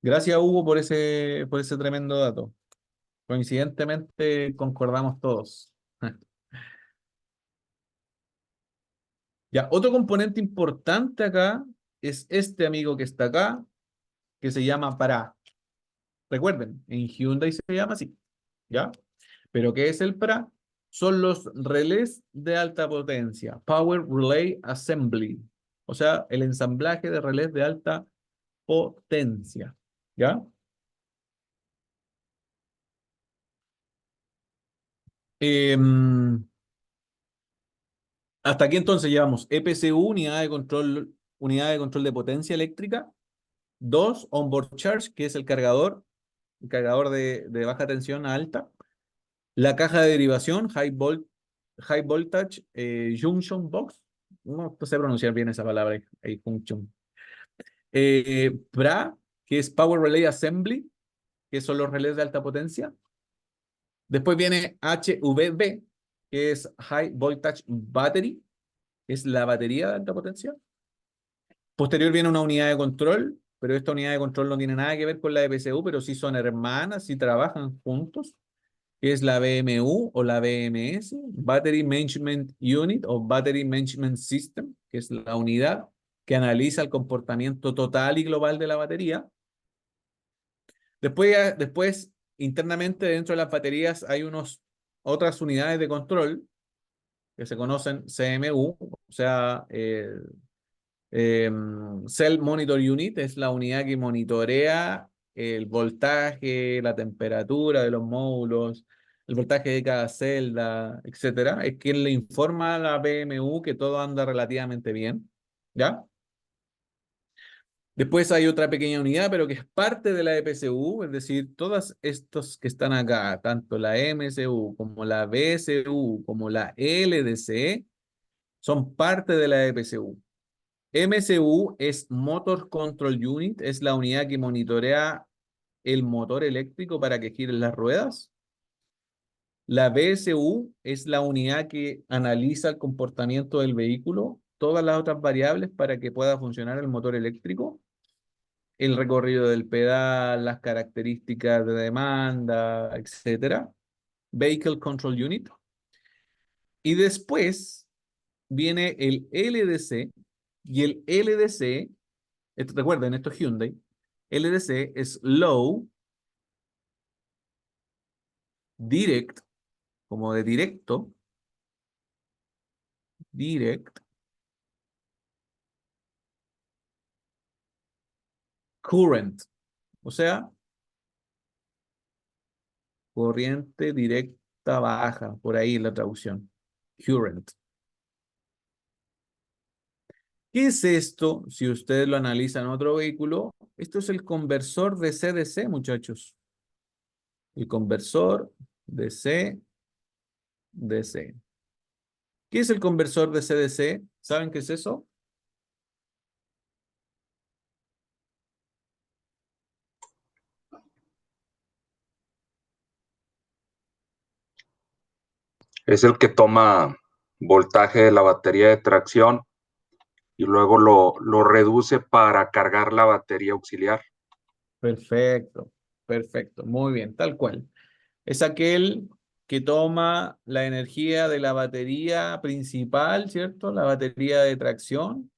Gracias, Hugo, por ese tremendo dato. Coincidentemente concordamos todos. Ya, otro componente importante acá es este amigo que está acá, que se llama para. Recuerden, en Hyundai se llama así, ¿ya? Pero ¿qué es el PRA? Son los relés de alta potencia, Power Relay Assembly, o sea, el ensamblaje de relés de alta potencia, ¿ya? Em, Hasta aquí entonces llevamos EPCU, unidad de control de potencia eléctrica, dos, onboard charge, que es el cargador de baja tensión a alta, la caja de derivación, high voltage junction box, no sé pronunciar bien esa palabra, junction. PRA, que es Power Relay Assembly, que son los relés de alta potencia. Después viene HVB, que es High Voltage Battery, que es la batería de alta potencia. Posterior viene una unidad de control, pero esta unidad de control no tiene nada que ver con la de PCU, pero sí son hermanas y trabajan juntos, que es la BMU o la BMS, Battery Management Unit o Battery Management System, que es la unidad que analiza el comportamiento total y global de la batería. Después internamente dentro de las baterías hay otras unidades de control que se conocen CMU, o sea, Cell Monitor Unit es la unidad que monitorea el voltaje, la temperatura de los módulos, el voltaje de cada celda, etcétera. Es quien le informa a la PMU que todo anda relativamente bien, ¿ya? Después hay otra pequeña unidad, pero que es parte de la EPCU, es decir, todas estos que están acá, tanto la MCU como la BCU como la LDC, son parte de la EPCU. MCU es Motor Control Unit, es la unidad que monitorea el motor eléctrico para que giren las ruedas. La BSU es la unidad que analiza el comportamiento del vehículo, todas las otras variables para que pueda funcionar el motor eléctrico, el recorrido del pedal, las características de demanda, etcétera. Vehicle Control Unit. Y después viene el LDC, y el LDC, recuerden, esto es Hyundai, LDC es Low Direct, como de directo, Direct Current, o sea, corriente directa baja, por ahí la traducción, Current. ¿Qué es esto? Si ustedes lo analizan en otro vehículo, esto es el conversor de CDC, muchachos. El conversor de CDC. ¿Qué es el conversor de CDC? ¿Saben qué es eso? Es el que toma voltaje de la batería de tracción y luego lo reduce para cargar la batería auxiliar. Perfecto, perfecto, muy bien, tal cual. Es aquel que toma la energía de la batería principal, ¿cierto? La batería de tracción,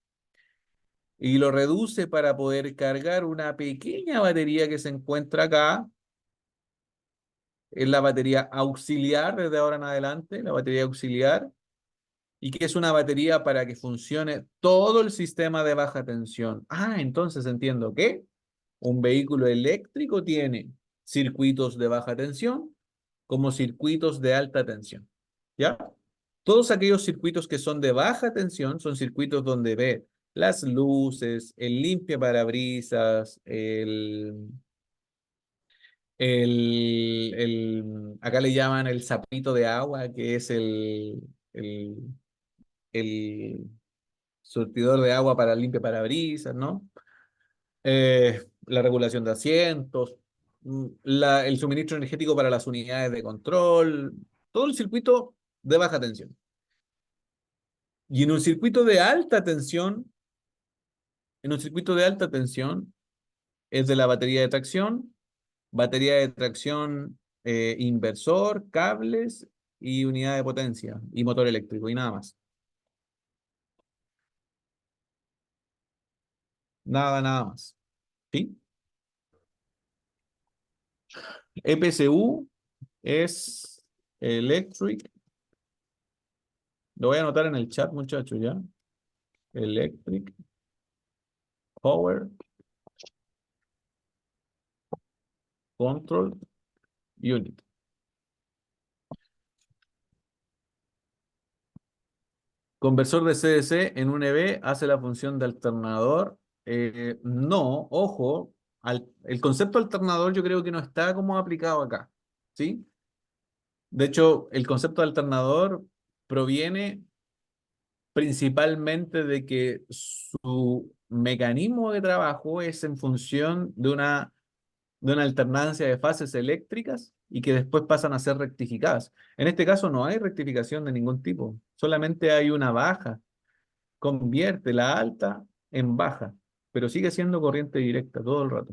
y lo reduce para poder cargar una pequeña batería que se encuentra acá. Es la batería auxiliar desde ahora en adelante, la batería auxiliar, y que es una batería para que funcione todo el sistema de baja tensión. Ah, entonces entiendo que un vehículo eléctrico tiene circuitos de baja tensión como circuitos de alta tensión, ¿ya? Todos aquellos circuitos que son de baja tensión son circuitos donde ve las luces, el limpia parabrisas, acá le llaman el sapito de agua, que es el, el surtidor de agua para limpia parabrisas, ¿no? La regulación de asientos, el suministro energético para las unidades de control, todo el circuito de baja tensión. Y en un circuito de alta tensión, es de la batería de tracción, inversor, cables y unidad de potencia y motor eléctrico y nada más. Nada más. ¿Sí? EPCU es Electric. Lo voy a anotar en el chat, muchachos, ¿ya? Electric Power Control Unit. Conversor de CDC en un EV hace la función de alternador. No, ojo, el concepto alternador yo creo que no está como aplicado acá, ¿sí? De hecho, el concepto de alternador proviene principalmente de que su mecanismo de trabajo es en función de una alternancia de fases eléctricas y que después pasan a ser rectificadas. En este caso no hay rectificación de ningún tipo, solamente hay una baja. Convierte la alta en baja, pero sigue siendo corriente directa todo el rato.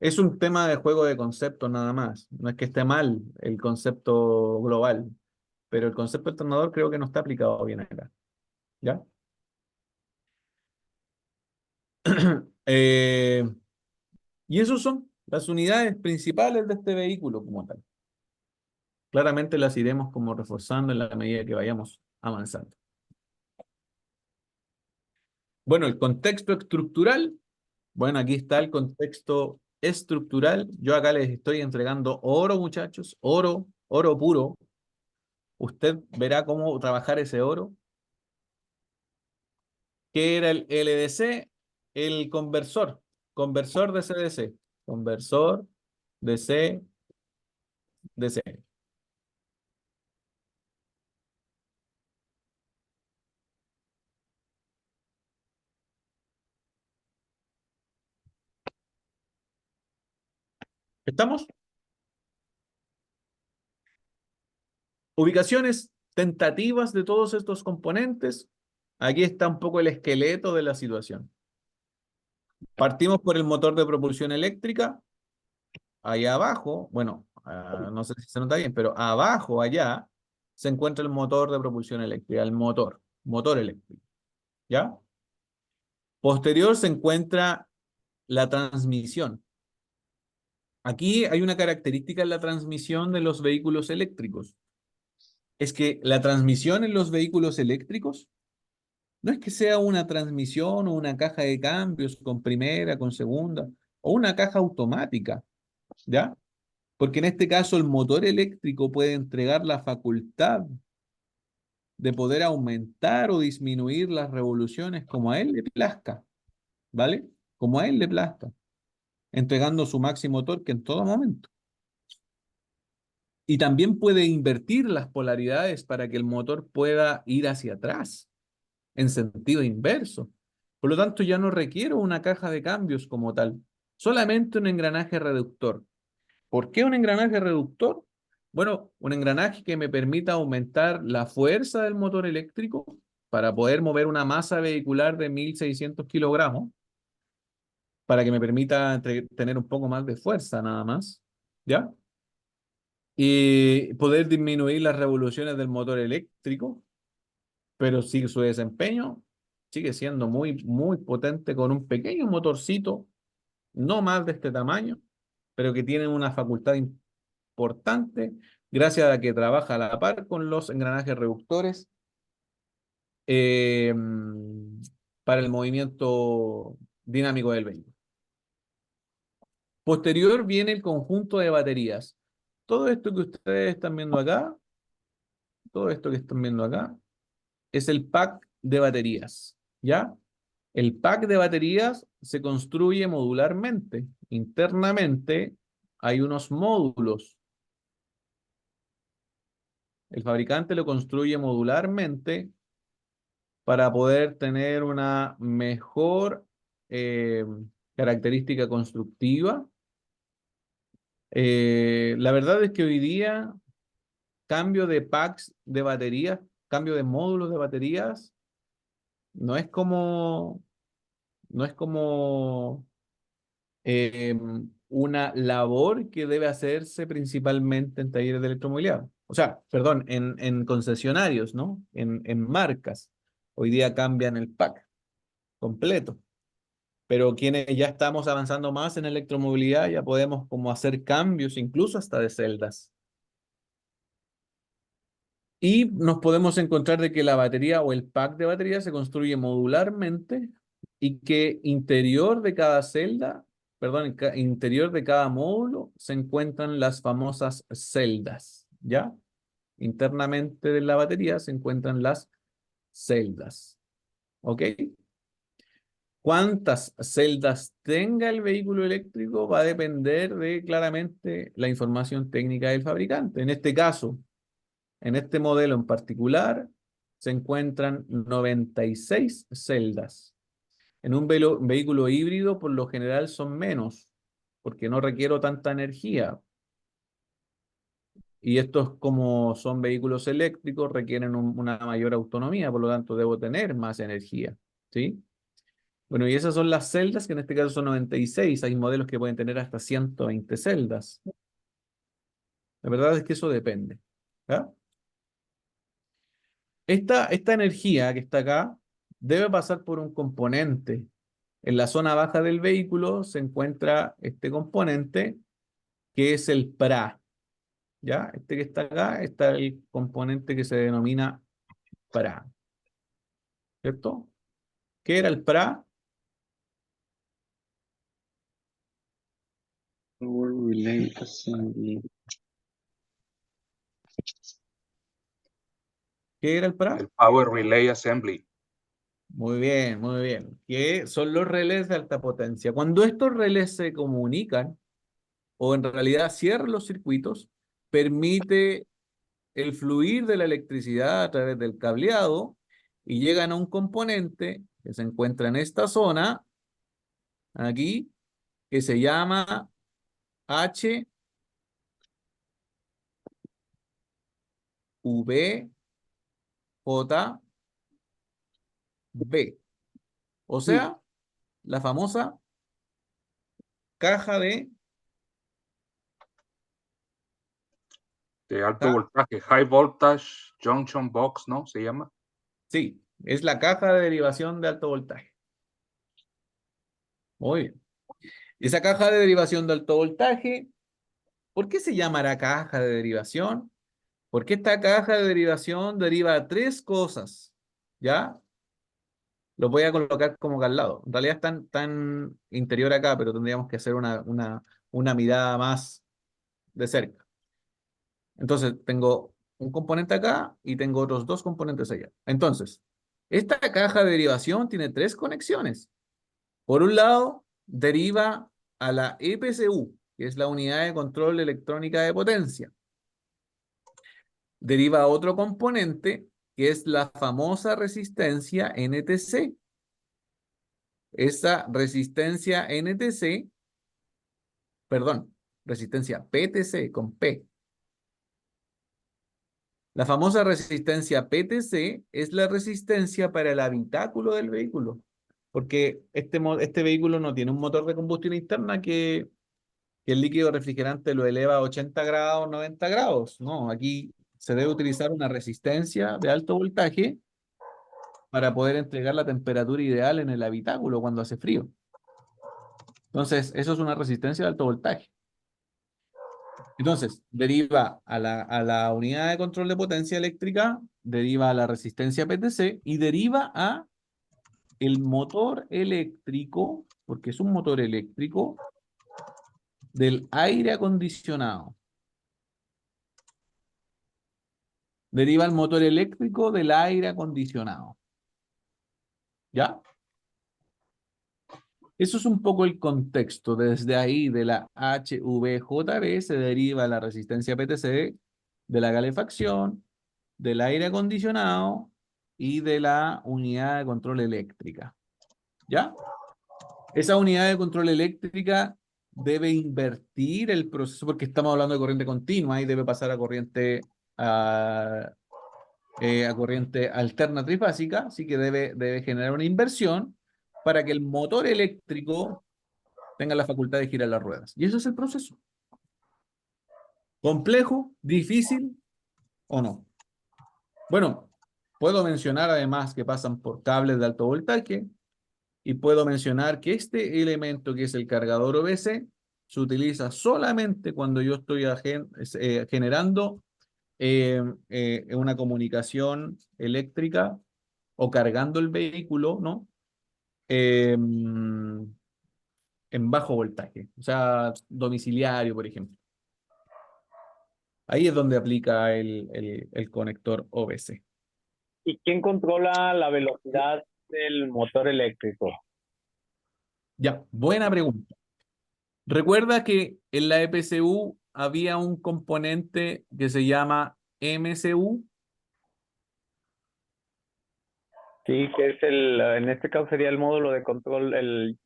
Es un tema de juego de conceptos nada más. No es que esté mal el concepto global, pero el concepto alternador creo que no está aplicado bien acá. ¿Ya? Eh, y esos son las unidades principales de este vehículo como tal. Claramente las iremos como reforzando en la medida que vayamos avanzando. Bueno, el contexto estructural. Bueno, aquí está el contexto estructural. Yo acá les estoy entregando oro, muchachos. Oro, oro puro. Usted verá cómo trabajar ese oro. ¿Qué era el LDC? El conversor. Conversor de CDC. Conversor de CDC. ¿Estamos? Ubicaciones tentativas de todos estos componentes. Aquí está un poco el esqueleto de la situación. Partimos por el motor de propulsión eléctrica. Allá abajo, bueno, no sé si se nota bien, pero abajo, allá, se encuentra el motor de propulsión eléctrica, el motor eléctrico. ¿Ya? Posterior se encuentra la transmisión. Aquí hay una característica en la transmisión de los vehículos eléctricos. Es que la transmisión en los vehículos eléctricos no es que sea una transmisión o una caja de cambios con primera, con segunda, o una caja automática, ¿ya? Porque en este caso el motor eléctrico puede entregar la facultad de poder aumentar o disminuir las revoluciones como a él le plazca, ¿vale? Como a él le plazca, entregando su máximo torque en todo momento. Y también puede invertir las polaridades para que el motor pueda ir hacia atrás, en sentido inverso. Por lo tanto, ya no requiero una caja de cambios como tal, solamente un engranaje reductor. ¿Por qué un engranaje reductor? Bueno, un engranaje que me permita aumentar la fuerza del motor eléctrico para poder mover una masa vehicular de 1.600 kilogramos, para que me permita tener un poco más de fuerza nada más, ¿ya? Y poder disminuir las revoluciones del motor eléctrico, pero sí su desempeño sigue siendo muy, muy potente con un pequeño motorcito, no más de este tamaño, pero que tiene una facultad importante, gracias a que trabaja a la par con los engranajes reductores eh, para el movimiento dinámico del vehículo. Posterior viene el conjunto de baterías. Todo esto que ustedes están viendo acá, todo esto que están viendo acá, es el pack de baterías, ¿ya? El pack de baterías se construye modularmente. Internamente hay unos módulos. El fabricante lo construye modularmente para poder tener una mejor eh, característica constructiva. La verdad es que hoy día cambio de packs de baterías, cambio de módulos de baterías, no es como, no es como eh, una labor que debe hacerse principalmente en talleres de electromovilidad. O sea, perdón, en concesionarios, ¿no? En marcas. Hoy día cambian el pack completo. Pero quienes ya estamos avanzando más en electromovilidad, ya podemos como hacer cambios, incluso hasta de celdas. Y nos podemos encontrar de que la batería o el pack de batería se construye modularmente y que interior de cada celda, perdón, interior de cada módulo se encuentran las famosas celdas, ¿ya? Internamente de la batería se encuentran las celdas, ¿ok? Cuántas celdas tenga el vehículo eléctrico va a depender de claramente la información técnica del fabricante. En este caso, en este modelo en particular, se encuentran 96 celdas. En un vehículo híbrido, por lo general, son menos, porque no requiero tanta energía. Y estos, como son vehículos eléctricos, requieren una mayor autonomía, por lo tanto, debo tener más energía, ¿sí? Bueno, y esas son las celdas, que en este caso son 96. Hay modelos que pueden tener hasta 120 celdas. La verdad es que eso depende, ¿ya? Esta energía que está acá debe pasar por un componente. En la zona baja del vehículo se encuentra este componente que es el PRA. ¿Ya? Este que está acá está el componente que se denomina PRA. ¿Cierto? ¿Qué era el PRA? Power Relay Assembly. ¿Qué era el PRA? El Power Relay Assembly. Muy bien, muy bien. Que son los relés de alta potencia. Cuando estos relés se comunican, o en realidad cierran los circuitos, permite el fluir de la electricidad a través del cableado y llegan a un componente que se encuentra en esta zona, aquí, que se llama HVJB. O sea, la famosa caja de... De alto voltaje, High Voltage Junction Box, ¿no? Se llama. Sí, es la caja de derivación de alto voltaje. Muy bien. Esa caja de derivación de alto voltaje, ¿por qué se llamará caja de derivación? Porque esta caja de derivación deriva tres cosas, ¿ya? Los voy a colocar como acá al lado. En realidad están tan interior acá, pero tendríamos que hacer una mirada más de cerca. Entonces, tengo un componente acá y tengo otros dos componentes allá. Entonces, esta caja de derivación tiene tres conexiones. Por un lado, deriva a la EPCU, que es la unidad de control electrónica de potencia. Deriva a otro componente, que es la famosa resistencia NTC. Esa resistencia NTC, perdón, resistencia PTC con P. La famosa resistencia PTC es la resistencia para el habitáculo del vehículo, porque este vehículo no tiene un motor de combustión interna que el líquido refrigerante lo eleva a 80 grados, 90 grados. No, aquí se debe utilizar una resistencia de alto voltaje para poder entregar la temperatura ideal en el habitáculo cuando hace frío. Entonces, eso es una resistencia de alto voltaje. Entonces, deriva a la unidad de control de potencia eléctrica, deriva a la resistencia PTC y deriva a el motor eléctrico, porque es un motor eléctrico, del aire acondicionado. Deriva el motor eléctrico del aire acondicionado. ¿Ya? Eso es un poco el contexto. Desde ahí, de la HVJB, se deriva la resistencia PTC de la calefacción, del aire acondicionado y de la unidad de control eléctrica. ¿Ya? Esa unidad de control eléctrica debe invertir el proceso, porque estamos hablando de corriente continua y debe pasar a corriente alterna trifásica, así que debe generar una inversión para que el motor eléctrico tenga la facultad de girar las ruedas. Y eso es el proceso. ¿Complejo? ¿Difícil? ¿O no? Bueno, puedo mencionar además que pasan por cables de alto voltaje y puedo mencionar que este elemento que es el cargador OBC se utiliza solamente cuando yo estoy generando una comunicación eléctrica o cargando el vehículo, ¿no? En bajo voltaje, o sea, domiciliario, por ejemplo. Ahí es donde aplica el conector OBC. ¿Y quién controla la velocidad del motor eléctrico? Ya, buena pregunta. Recuerda que en la EPCU había un componente que se llama MCU. Sí, que es en este caso sería el módulo de control, el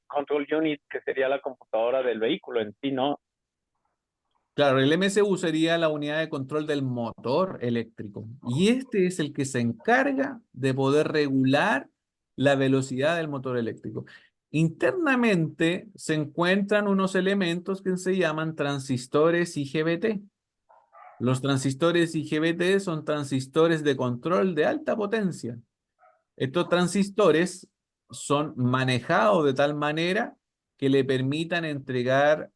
control unit, que sería la computadora del vehículo en sí, ¿no? Claro, el MCU sería la unidad de control del motor eléctrico. Y este es el que se encarga de poder regular la velocidad del motor eléctrico. Internamente se encuentran unos elementos que se llaman transistores IGBT. Los transistores IGBT son transistores de control de alta potencia. Estos transistores son manejados de tal manera que le permitan entregar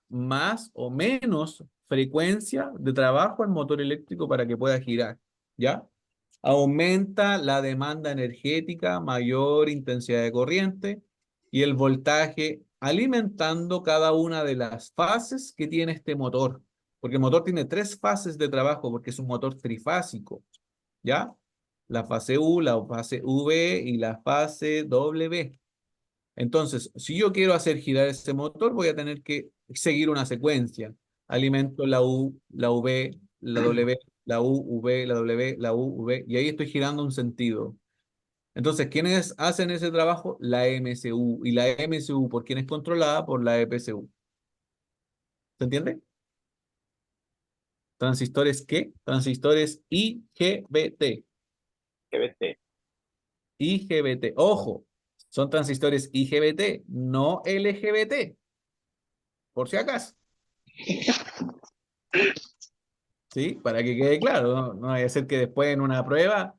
más o menos frecuencia de trabajo al motor eléctrico para que pueda girar, ¿ya? Aumenta la demanda energética, mayor intensidad de corriente y el voltaje alimentando cada una de las fases que tiene este motor. Porque el motor tiene 3 fases de trabajo porque es un motor trifásico, ¿ya? La fase U, la fase V y la fase W. Entonces, si yo quiero hacer girar ese motor, voy a tener que seguir una secuencia. Alimento la U, la V, la W, la U, V, la W, la U, V, y ahí estoy girando un sentido. Entonces, ¿quiénes hacen ese trabajo? La MCU. Y la MCU, ¿por quién es controlada? Por la EPCU. ¿Se entiende? ¿Transistores qué? Transistores IGBT. GBT. IGBT. Ojo, son transistores IGBT, no LGBT, por si acaso. ¿Sí? Para que quede claro, no vaya a ser que después en una prueba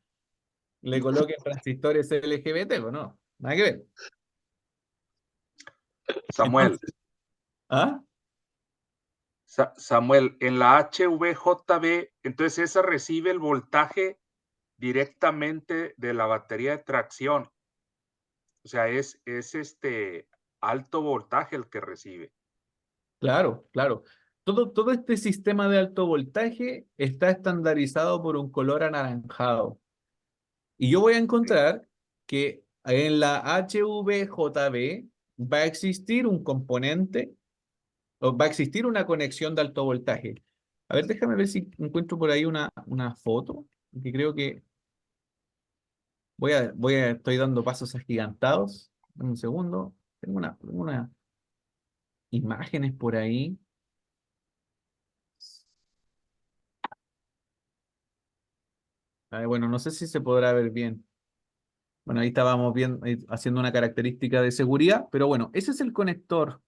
le coloquen transistores LGBT, pues no, nada que ver. Samuel, Entonces, ¿ah? Samuel, en la HVJB, entonces esa recibe el voltaje directamente de la batería de tracción. O sea, es alto voltaje el que recibe. Claro, claro. Todo este sistema de alto voltaje está estandarizado por un color anaranjado. Y yo voy a encontrar que en la HVJB va a existir un componente o va a existir una conexión de alto voltaje. A ver, déjame ver si encuentro por ahí una foto, que creo que estoy dando pasos agigantados. Un segundo. Tengo unas imágenes por ahí. Bueno, no sé si se podrá ver bien. Bueno, ahí estábamos bien, haciendo una característica de seguridad, pero bueno, ese es el conector.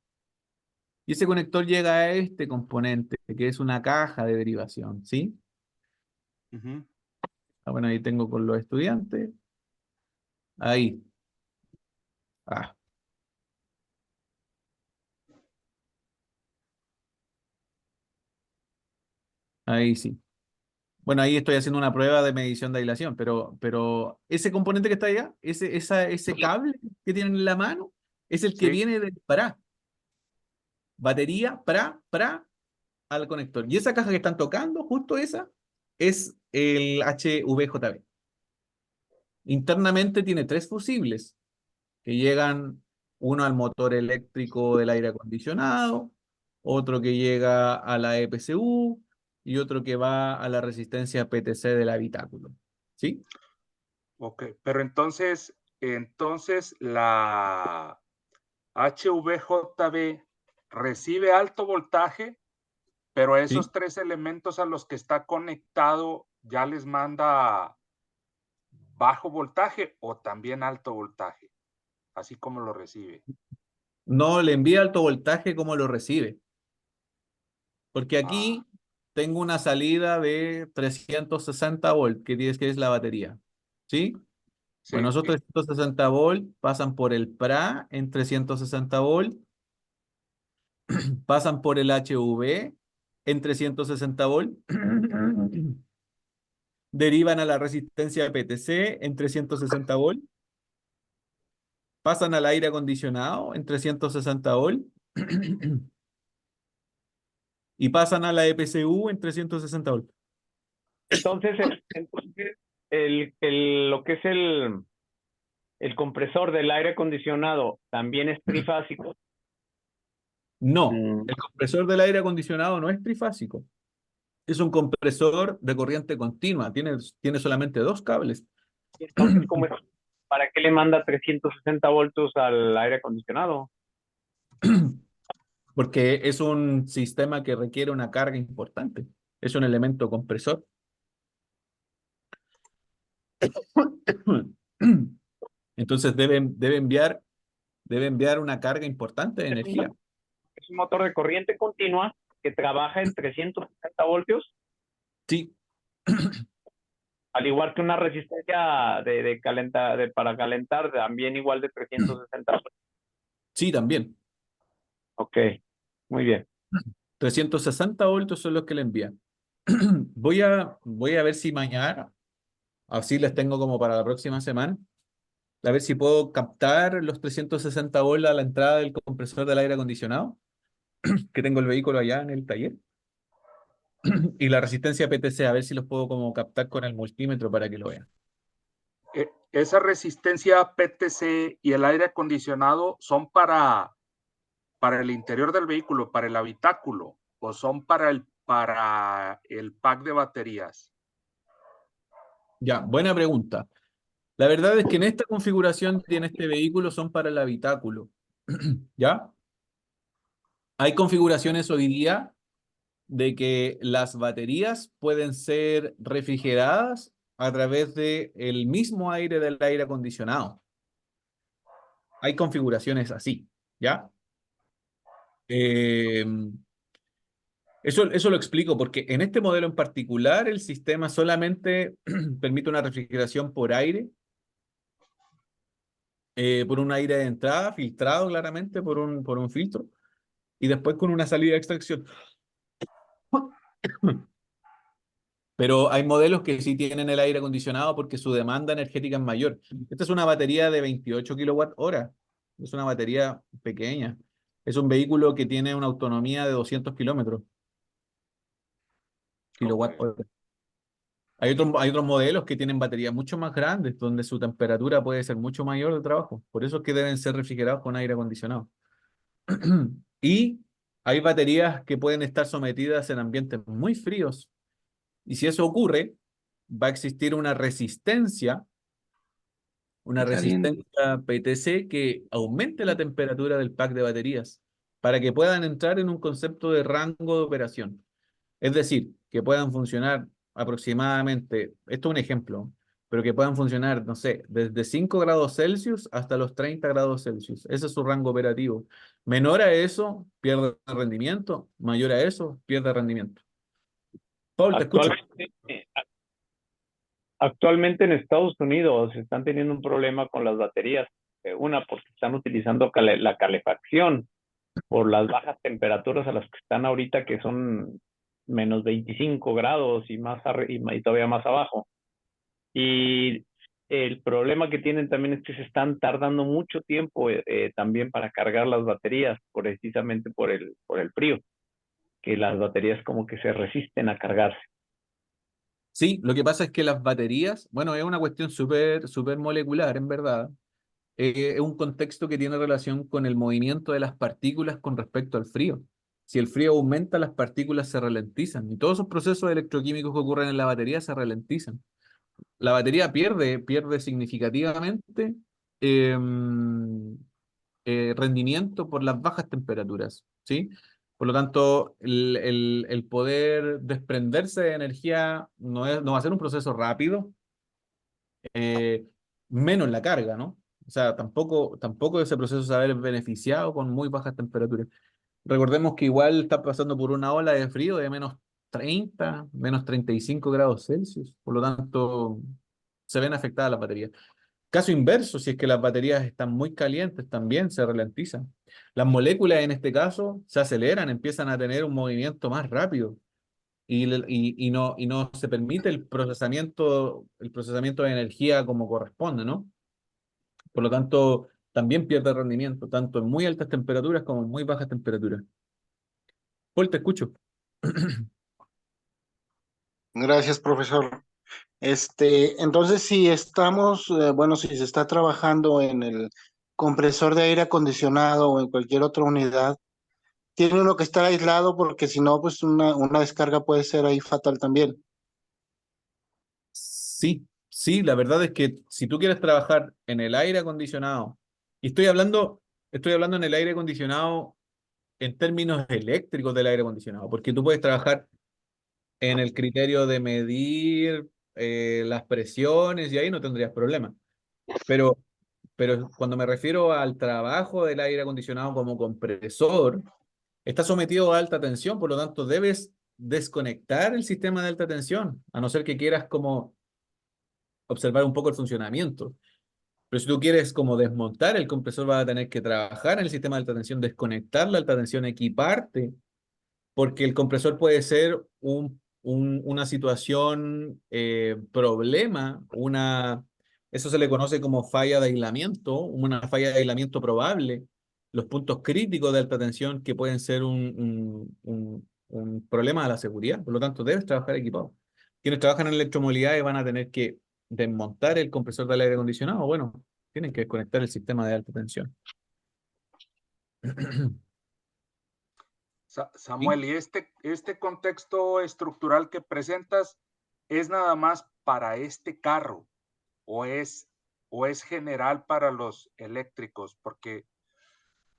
Y ese conector llega a este componente, que es una caja de derivación, ¿sí? Ujú. Bueno, ahí tengo con los estudiantes. Ahí. Ah, ahí sí. Bueno, ahí estoy haciendo una prueba de medición de aislación, pero ese componente que está allá, ese cable que tienen en la mano, es el que Sí, viene del PRA. Batería, PRA, al conector. Y esa caja que están tocando, justo esa, es el HVJB. Internamente tiene 3 fusibles que llegan, uno al motor eléctrico del aire acondicionado, otro que llega a la EPCU y otro que va a la resistencia PTC del habitáculo. ¿Sí? ok. Pero entonces la HVJB recibe alto voltaje, pero a ¿Sí? esos 3 elementos a los que está conectado ya les manda bajo voltaje o también alto voltaje, así como lo recibe. No le envía alto voltaje como lo recibe. Porque Ah, aquí tengo una salida de 360 volt, que es la batería. ¿Sí? Bueno, sí, esos 360 volt pasan por el PRA en 360 volt, pasan por el HV en 360 volt, derivan a la resistencia PTC en 360 volt, pasan al aire acondicionado en 360 volt y pasan a la EPCU en 360 volt. Entonces, lo que es el compresor del aire acondicionado también es trifásico. No, Mm, el compresor del aire acondicionado no es trifásico. Es un compresor de corriente continua. Tiene solamente 2 cables. Y entonces, ¿para qué le manda 360 voltios al aire acondicionado? Porque es un sistema que requiere una carga importante. Es un elemento compresor. Entonces debe enviar una carga importante de Es energía. es un motor de corriente continua que trabaja en 360 voltios, Sí, al igual que una resistencia para calentar, también igual de 360 voltios. sí, también. Ok, muy bien. 360 voltios son los que le envían. Voy a ver si mañana Así les tengo como para la próxima semana. A ver si puedo captar los 360 volts a la entrada del compresor del aire acondicionado, que tengo el vehículo allá en el taller. Y la resistencia PTC, a ver si los puedo como captar con el multímetro para que lo vean. Esa resistencia PTC y el aire acondicionado son para el interior del vehículo, para el habitáculo, o son para el pack de baterías. Ya, buena pregunta. La verdad es que en esta configuración y en este vehículo son para el habitáculo. ¿Ya? Hay configuraciones hoy día de que las baterías pueden ser refrigeradas a través del mismo aire del aire acondicionado. Hay configuraciones así, ¿ya? Eh, eso lo explico porque en este modelo en particular el sistema solamente permite una refrigeración por aire, por un aire de entrada, filtrado claramente por un filtro, y después con una salida de extracción. Pero hay modelos que sí tienen el aire acondicionado porque su demanda energética es mayor. Esta es una batería de 28 kWh. Es una batería pequeña. Es un vehículo que tiene una autonomía de 200 kilómetros. Kilowatt-hora. Hay otros modelos que tienen baterías mucho más grandes, donde su temperatura puede ser mucho mayor de trabajo. Por eso es que deben ser refrigerados con aire acondicionado. Y hay baterías que pueden estar sometidas en ambientes muy fríos. Y si eso ocurre, va a existir una resistencia Caliente. PTC que aumente la temperatura del pack de baterías para que puedan entrar en un concepto de rango de operación. Es decir, que puedan funcionar aproximadamente, esto es un ejemplo, pero que puedan funcionar, no sé, desde 5 grados Celsius hasta los 30 grados Celsius. Ese es su rango operativo. Menor a eso, pierde rendimiento. Mayor a eso, pierde rendimiento. Paul, te escucho. Actualmente en Estados Unidos están teniendo un problema con las baterías. Una, porque están utilizando la calefacción por las bajas temperaturas a las que están ahorita, que son menos 25 grados y todavía más abajo. Y el problema que tienen también es que se están tardando mucho tiempo también para cargar las baterías, precisamente por el frío, que las baterías como que se resisten a cargarse. Sí, lo que pasa es que las baterías, bueno, es una cuestión súper molecular, en verdad. Es un contexto que tiene relación con el movimiento de las partículas con respecto al frío. Si el frío aumenta, las partículas se ralentizan y todos esos procesos electroquímicos que ocurren en la batería se ralentizan. La batería pierde significativamente eh, rendimiento por las bajas temperaturas, ¿sí? Por lo tanto, el poder desprenderse de energía no va a ser un proceso rápido, eh, menos la carga, ¿no? O sea, tampoco ese proceso se va a ver beneficiado con muy bajas temperaturas. Recordemos que igual está pasando por una ola de frío de menos 30, menos 35 grados Celsius. Por lo tanto, se ven afectadas las baterías. Caso inverso, si es que las baterías están muy calientes, también se ralentizan. Las moléculas en este caso se aceleran, empiezan a tener un movimiento más rápido y no se permite el procesamiento de energía como corresponde, ¿no? Por lo tanto, también pierde rendimiento, tanto en muy altas temperaturas como en muy bajas temperaturas. Paul, te escucho. Gracias, profesor. Entonces, si estamos, bueno, si se está trabajando en el compresor de aire acondicionado o en cualquier otra unidad, tiene uno que estar aislado porque si no, pues una descarga puede ser ahí fatal también. Sí, la verdad es que si tú quieres trabajar en el aire acondicionado, y estoy hablando en el aire acondicionado en términos eléctricos del aire acondicionado, porque tú puedes trabajar en el criterio de medir las presiones y ahí no tendrías problema. Pero, pero cuando me refiero al trabajo del aire acondicionado como compresor, está sometido a alta tensión, por lo tanto debes desconectar el sistema de alta tensión, a no ser que quieras como observar un poco el funcionamiento. Pero si tú quieres como desmontar el compresor, vas a tener que trabajar en el sistema de alta tensión, desconectar la alta tensión, equiparte, porque el compresor puede ser una situación, problema, eso se le conoce como falla de aislamiento, una falla de aislamiento probable, los puntos críticos de alta tensión que pueden ser un problema a la seguridad. Por lo tanto, debes trabajar equipado. Quienes trabajan en electromovilidad van a tener que desmontar el compresor del aire acondicionado. Bueno, tienen que desconectar el sistema de alta tensión. Samuel, ¿y este contexto estructural que presentas es nada más para este carro o es general para los eléctricos? Porque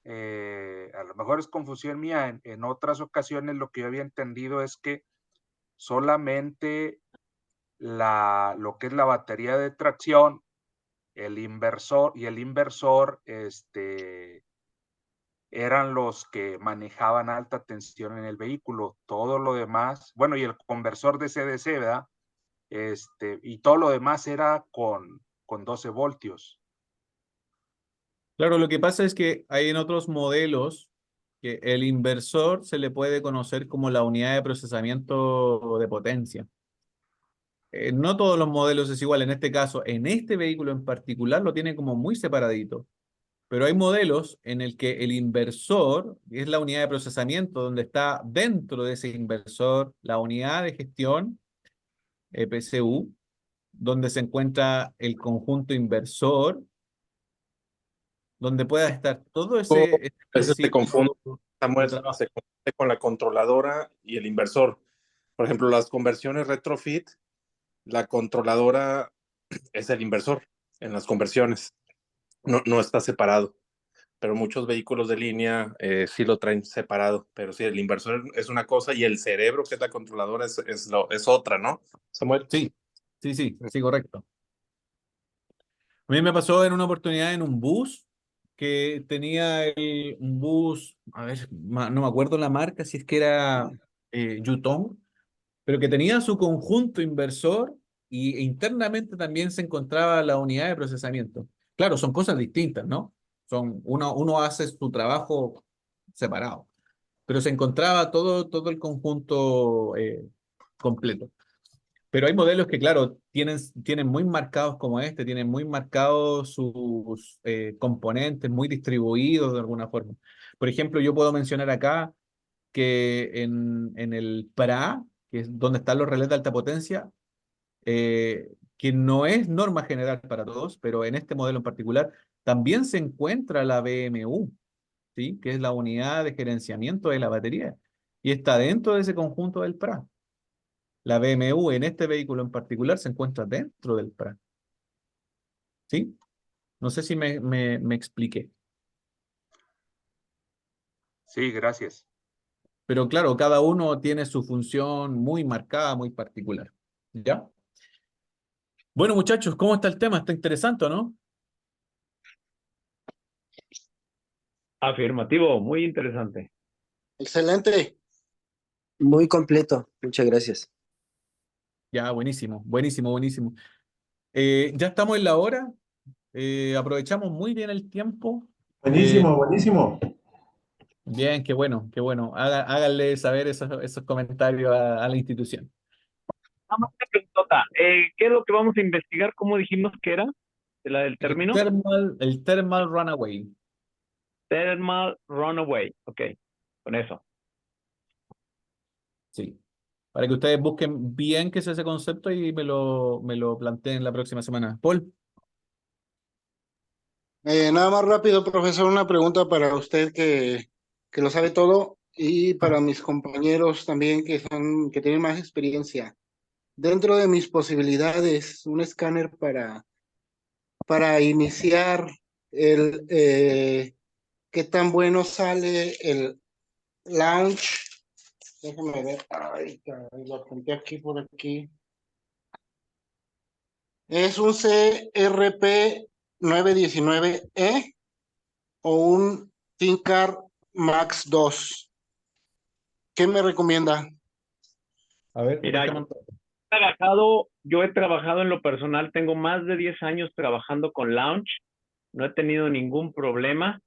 a lo mejor es confusión mía. En otras ocasiones lo que yo había entendido es que solamente lo que es la batería de tracción, el inversor eran los que manejaban alta tensión en el vehículo. Todo lo demás, bueno, y el conversor de CDC, ¿verdad? Y todo lo demás era con 12 voltios. Claro, lo que pasa es que hay en otros modelos que el inversor se le puede conocer como la unidad de procesamiento de potencia. No todos los modelos es igual. En este caso, en este vehículo en particular, lo tiene como muy separadito. Pero hay modelos en el que el inversor es la unidad de procesamiento, donde está dentro de ese inversor la unidad de gestión, PCU, donde se encuentra el conjunto inversor, donde pueda estar todo A ese veces se confunde, ciclo de Samuel, trabajo. se confunde con la controladora y el inversor. Por ejemplo, las conversiones retrofit, la controladora es el inversor en las conversiones. No está separado, pero muchos vehículos de línea sí lo traen separado. Pero sí, el inversor es una cosa y el cerebro, que es la controladora, es otra, ¿no, Samuel? Sí, sí, correcto. A mí me pasó en una oportunidad en un bus que tenía un bus, a ver, no me acuerdo la marca, si es que era Yutong, pero que tenía su conjunto inversor y internamente también se encontraba la unidad de procesamiento. Claro, son cosas distintas, ¿no? Uno hace su trabajo separado, pero se encontraba todo el conjunto completo. Pero hay modelos que, claro, tienen muy marcados como este, tienen muy marcados sus componentes, muy distribuidos de alguna forma. Por ejemplo, yo puedo mencionar acá que en el PRA, que es donde están los relés de alta potencia, que no es norma general para todos, pero en este modelo en particular, también se encuentra la BMU, ¿sí? Que es la unidad de gerenciamiento de la batería, y está dentro de ese conjunto del PRA. La BMW en este vehículo en particular se encuentra dentro del PRA. ¿Sí? No sé si me expliqué. Sí, gracias. Pero claro, cada uno tiene su función muy marcada, muy particular. ¿Ya? Bueno, muchachos, ¿cómo está el tema? Está interesante, ¿no? Afirmativo, muy interesante. Excelente. Muy completo, muchas gracias. Ya, buenísimo, buenísimo, buenísimo. Ya estamos en la hora. Aprovechamos muy bien el tiempo. Buenísimo, buenísimo. Bien, qué bueno, qué bueno. Háganle saber esos comentarios a la institución. Nada más una preguntota. ¿Qué es lo que vamos a investigar? ¿Cómo dijimos que era? ¿La del término? El thermal runaway. Thermal runaway. Ok, con eso. Sí. Para que ustedes busquen bien qué es ese concepto y me lo planteen la próxima semana. Paul. Nada más rápido, profesor, una pregunta para usted que lo sabe todo y para mis compañeros también que tienen más experiencia. Dentro de mis posibilidades, un escáner para iniciar qué tan bueno sale el launch. Déjame ver. Ay, caray, lo apunté aquí por aquí. ¿Es un CRP 919E o un ThinKar Max 2? ¿Qué me recomienda? A ver, Mira, déjame. yo he trabajado en lo personal, tengo más de 10 años trabajando con Launch, no he tenido ningún problema.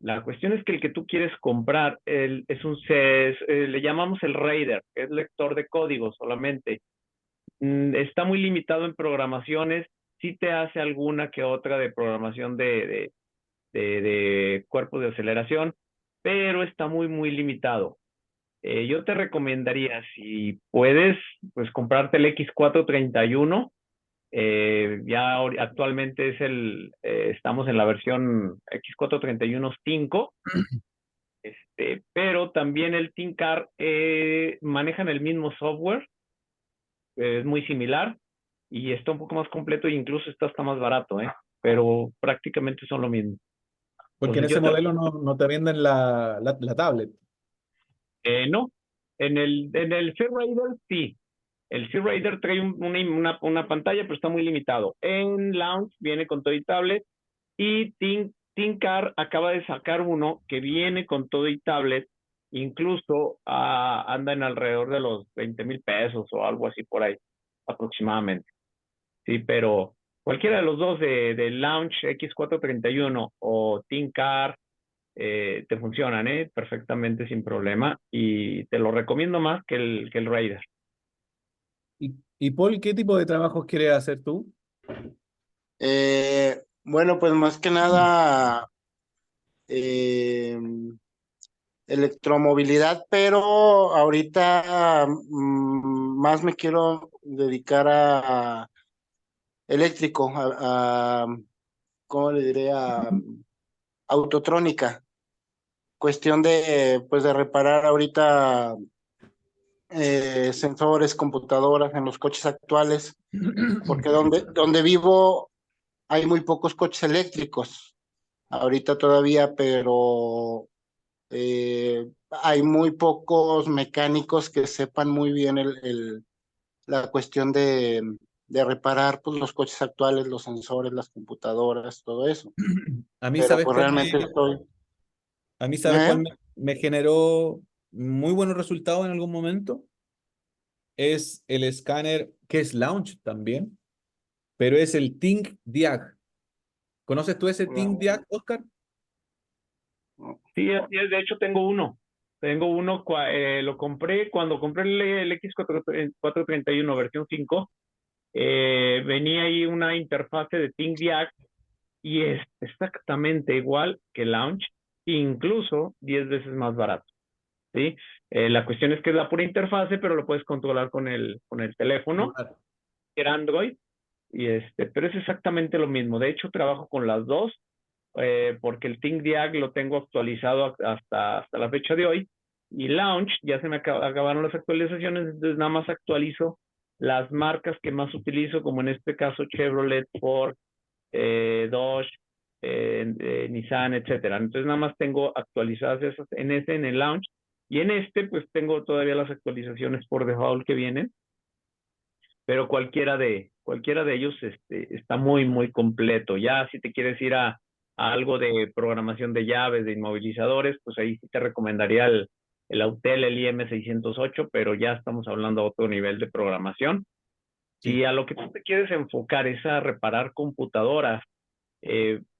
La cuestión es que el que tú quieres comprar le llamamos el Raider, que es lector de código solamente. Está muy limitado en programaciones, sí te hace alguna que otra de programación de cuerpos de aceleración, pero está muy, muy limitado. Yo te recomendaría, si puedes, pues comprarte el X431. Actualmente estamos en la versión X431 5, pero también el ThinKar manejan el mismo software, es muy similar y está un poco más completo e incluso está hasta más barato, pero prácticamente son lo mismo. Porque en Entonces ese modelo no te venden la tablet. no, en el C-Raider sí. El C-Raider trae una pantalla, pero está muy limitado. En Launch viene con todo y tablet. Y ThinKar acaba de sacar uno que viene con todo y tablet. Incluso anda en alrededor de los 20,000 pesos o algo así por ahí, aproximadamente. Sí, pero cualquiera de los dos de Launch X431 o ThinKar te funcionan perfectamente sin problema. Y te lo recomiendo más que el Raider. Y Paul, ¿qué tipo de trabajos quieres hacer tú? Bueno, pues más que nada electromovilidad, pero ahorita más me quiero dedicar a eléctrico, ¿cómo le diré? A autotrónica. Cuestión pues de reparar ahorita sensores, computadoras en los coches actuales, porque donde vivo hay muy pocos coches eléctricos ahorita todavía, pero hay muy pocos mecánicos que sepan muy bien la cuestión de reparar pues, los coches actuales, los sensores, las computadoras, todo eso. A mí, Pero ¿sabes pues cuál realmente estoy... ¿Eh? me generó muy buenos resultados en algún momento? Es el escáner que es Launch también, pero es el ThinkDiag. ¿Conoces tú ese ThinkDiag, Oscar? Sí, así es. De hecho, tengo uno. Lo compré cuando compré el X431 versión 5. Venía ahí una interfase de ThinkDiag y es exactamente igual que Launch, incluso 10 veces más barato. ¿Sí? La cuestión es que es la pura interfase, pero lo puedes controlar con el teléfono, que era Android, pero es exactamente lo mismo. De hecho, trabajo con las dos, porque el ThinkDiag lo tengo actualizado hasta la fecha de hoy, y Launch ya se me acabaron las actualizaciones, entonces nada más actualizo las marcas que más utilizo, como en este caso Chevrolet, Ford, Dodge, Nissan, etcétera. Entonces nada más tengo actualizadas esas en el Launch, y en pues tengo todavía las actualizaciones por default que vienen, pero cualquiera de ellos está muy, muy completo. Ya si te quieres ir a algo de programación de llaves, de inmovilizadores, pues ahí sí te recomendaría el Autel, el IM608, pero ya estamos hablando de otro nivel de programación. Sí. Y a lo que tú te quieres enfocar es a reparar computadoras,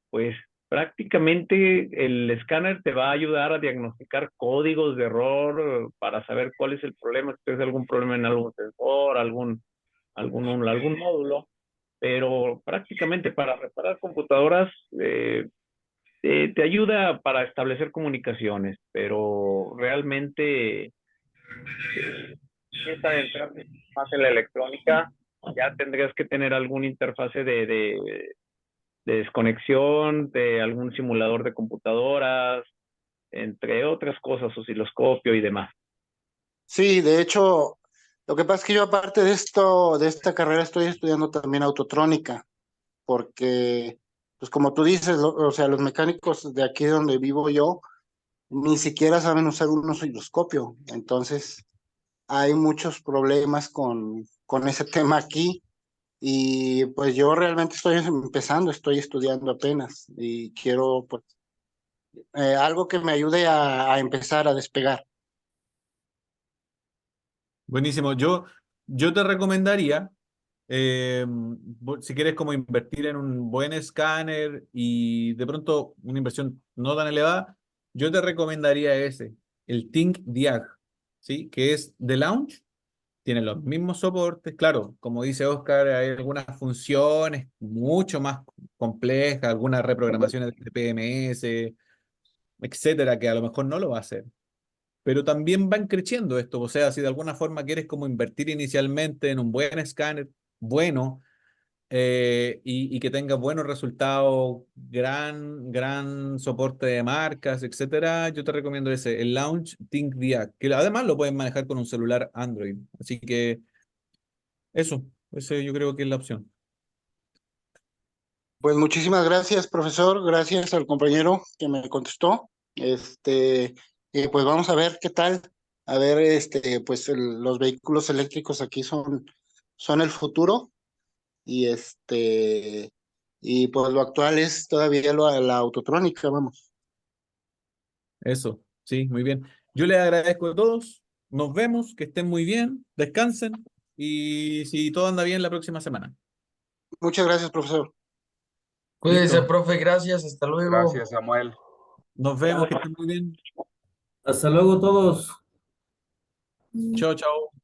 pues prácticamente el escáner te va a ayudar a diagnosticar códigos de error para saber cuál es el problema, si tienes algún problema en algún sensor, algún módulo, pero prácticamente para reparar computadoras te ayuda para establecer comunicaciones, pero realmente esta de entrar más en la electrónica, ya tendrías que tener alguna interfase de desconexión, de algún simulador de computadoras, entre otras cosas, osciloscopio y demás. Sí, de hecho, lo que pasa es que yo aparte de esta carrera estoy estudiando también autotrónica, porque, pues como tú dices, o sea, los mecánicos de aquí donde vivo yo, ni siquiera saben usar un osciloscopio, entonces hay muchos problemas con ese tema aquí, y pues yo realmente estoy empezando, estoy estudiando apenas, y quiero, pues, algo que me ayude a empezar a despegar. Buenísimo. Yo te recomendaría Si quieres como invertir en un buen escáner y de pronto una inversión no tan elevada, yo te recomendaría ese, el ThinkDiag, ¿sí? Que es de Launch, tiene los mismos soportes, claro, como dice Oscar, hay algunas funciones mucho más complejas, algunas reprogramaciones de PMS, etcétera, que a lo mejor no lo va a hacer. Pero también van creciendo esto, o sea, si de alguna forma quieres como invertir inicialmente en un buen escáner, bueno, y que tenga buenos resultados, gran soporte de marcas, etcétera, yo te recomiendo ese, el Launch ThinkDiag, que además lo pueden manejar con un celular Android. Así que eso, ese yo creo que es la opción. Pues muchísimas gracias, profesor. Gracias al compañero que me contestó. Pues vamos a ver qué tal. A ver, pues los vehículos eléctricos aquí son el futuro y y pues lo actual es todavía la autotrónica, vamos. Eso, sí, muy bien. Yo les agradezco a todos. Nos vemos, que estén muy bien, descansen y si todo anda bien la próxima semana. Muchas gracias, profesor. Cuídese, Listo. profe, gracias, hasta luego. Gracias, Samuel. Nos vemos, que estén muy bien. Hasta luego todos. Chao, chao.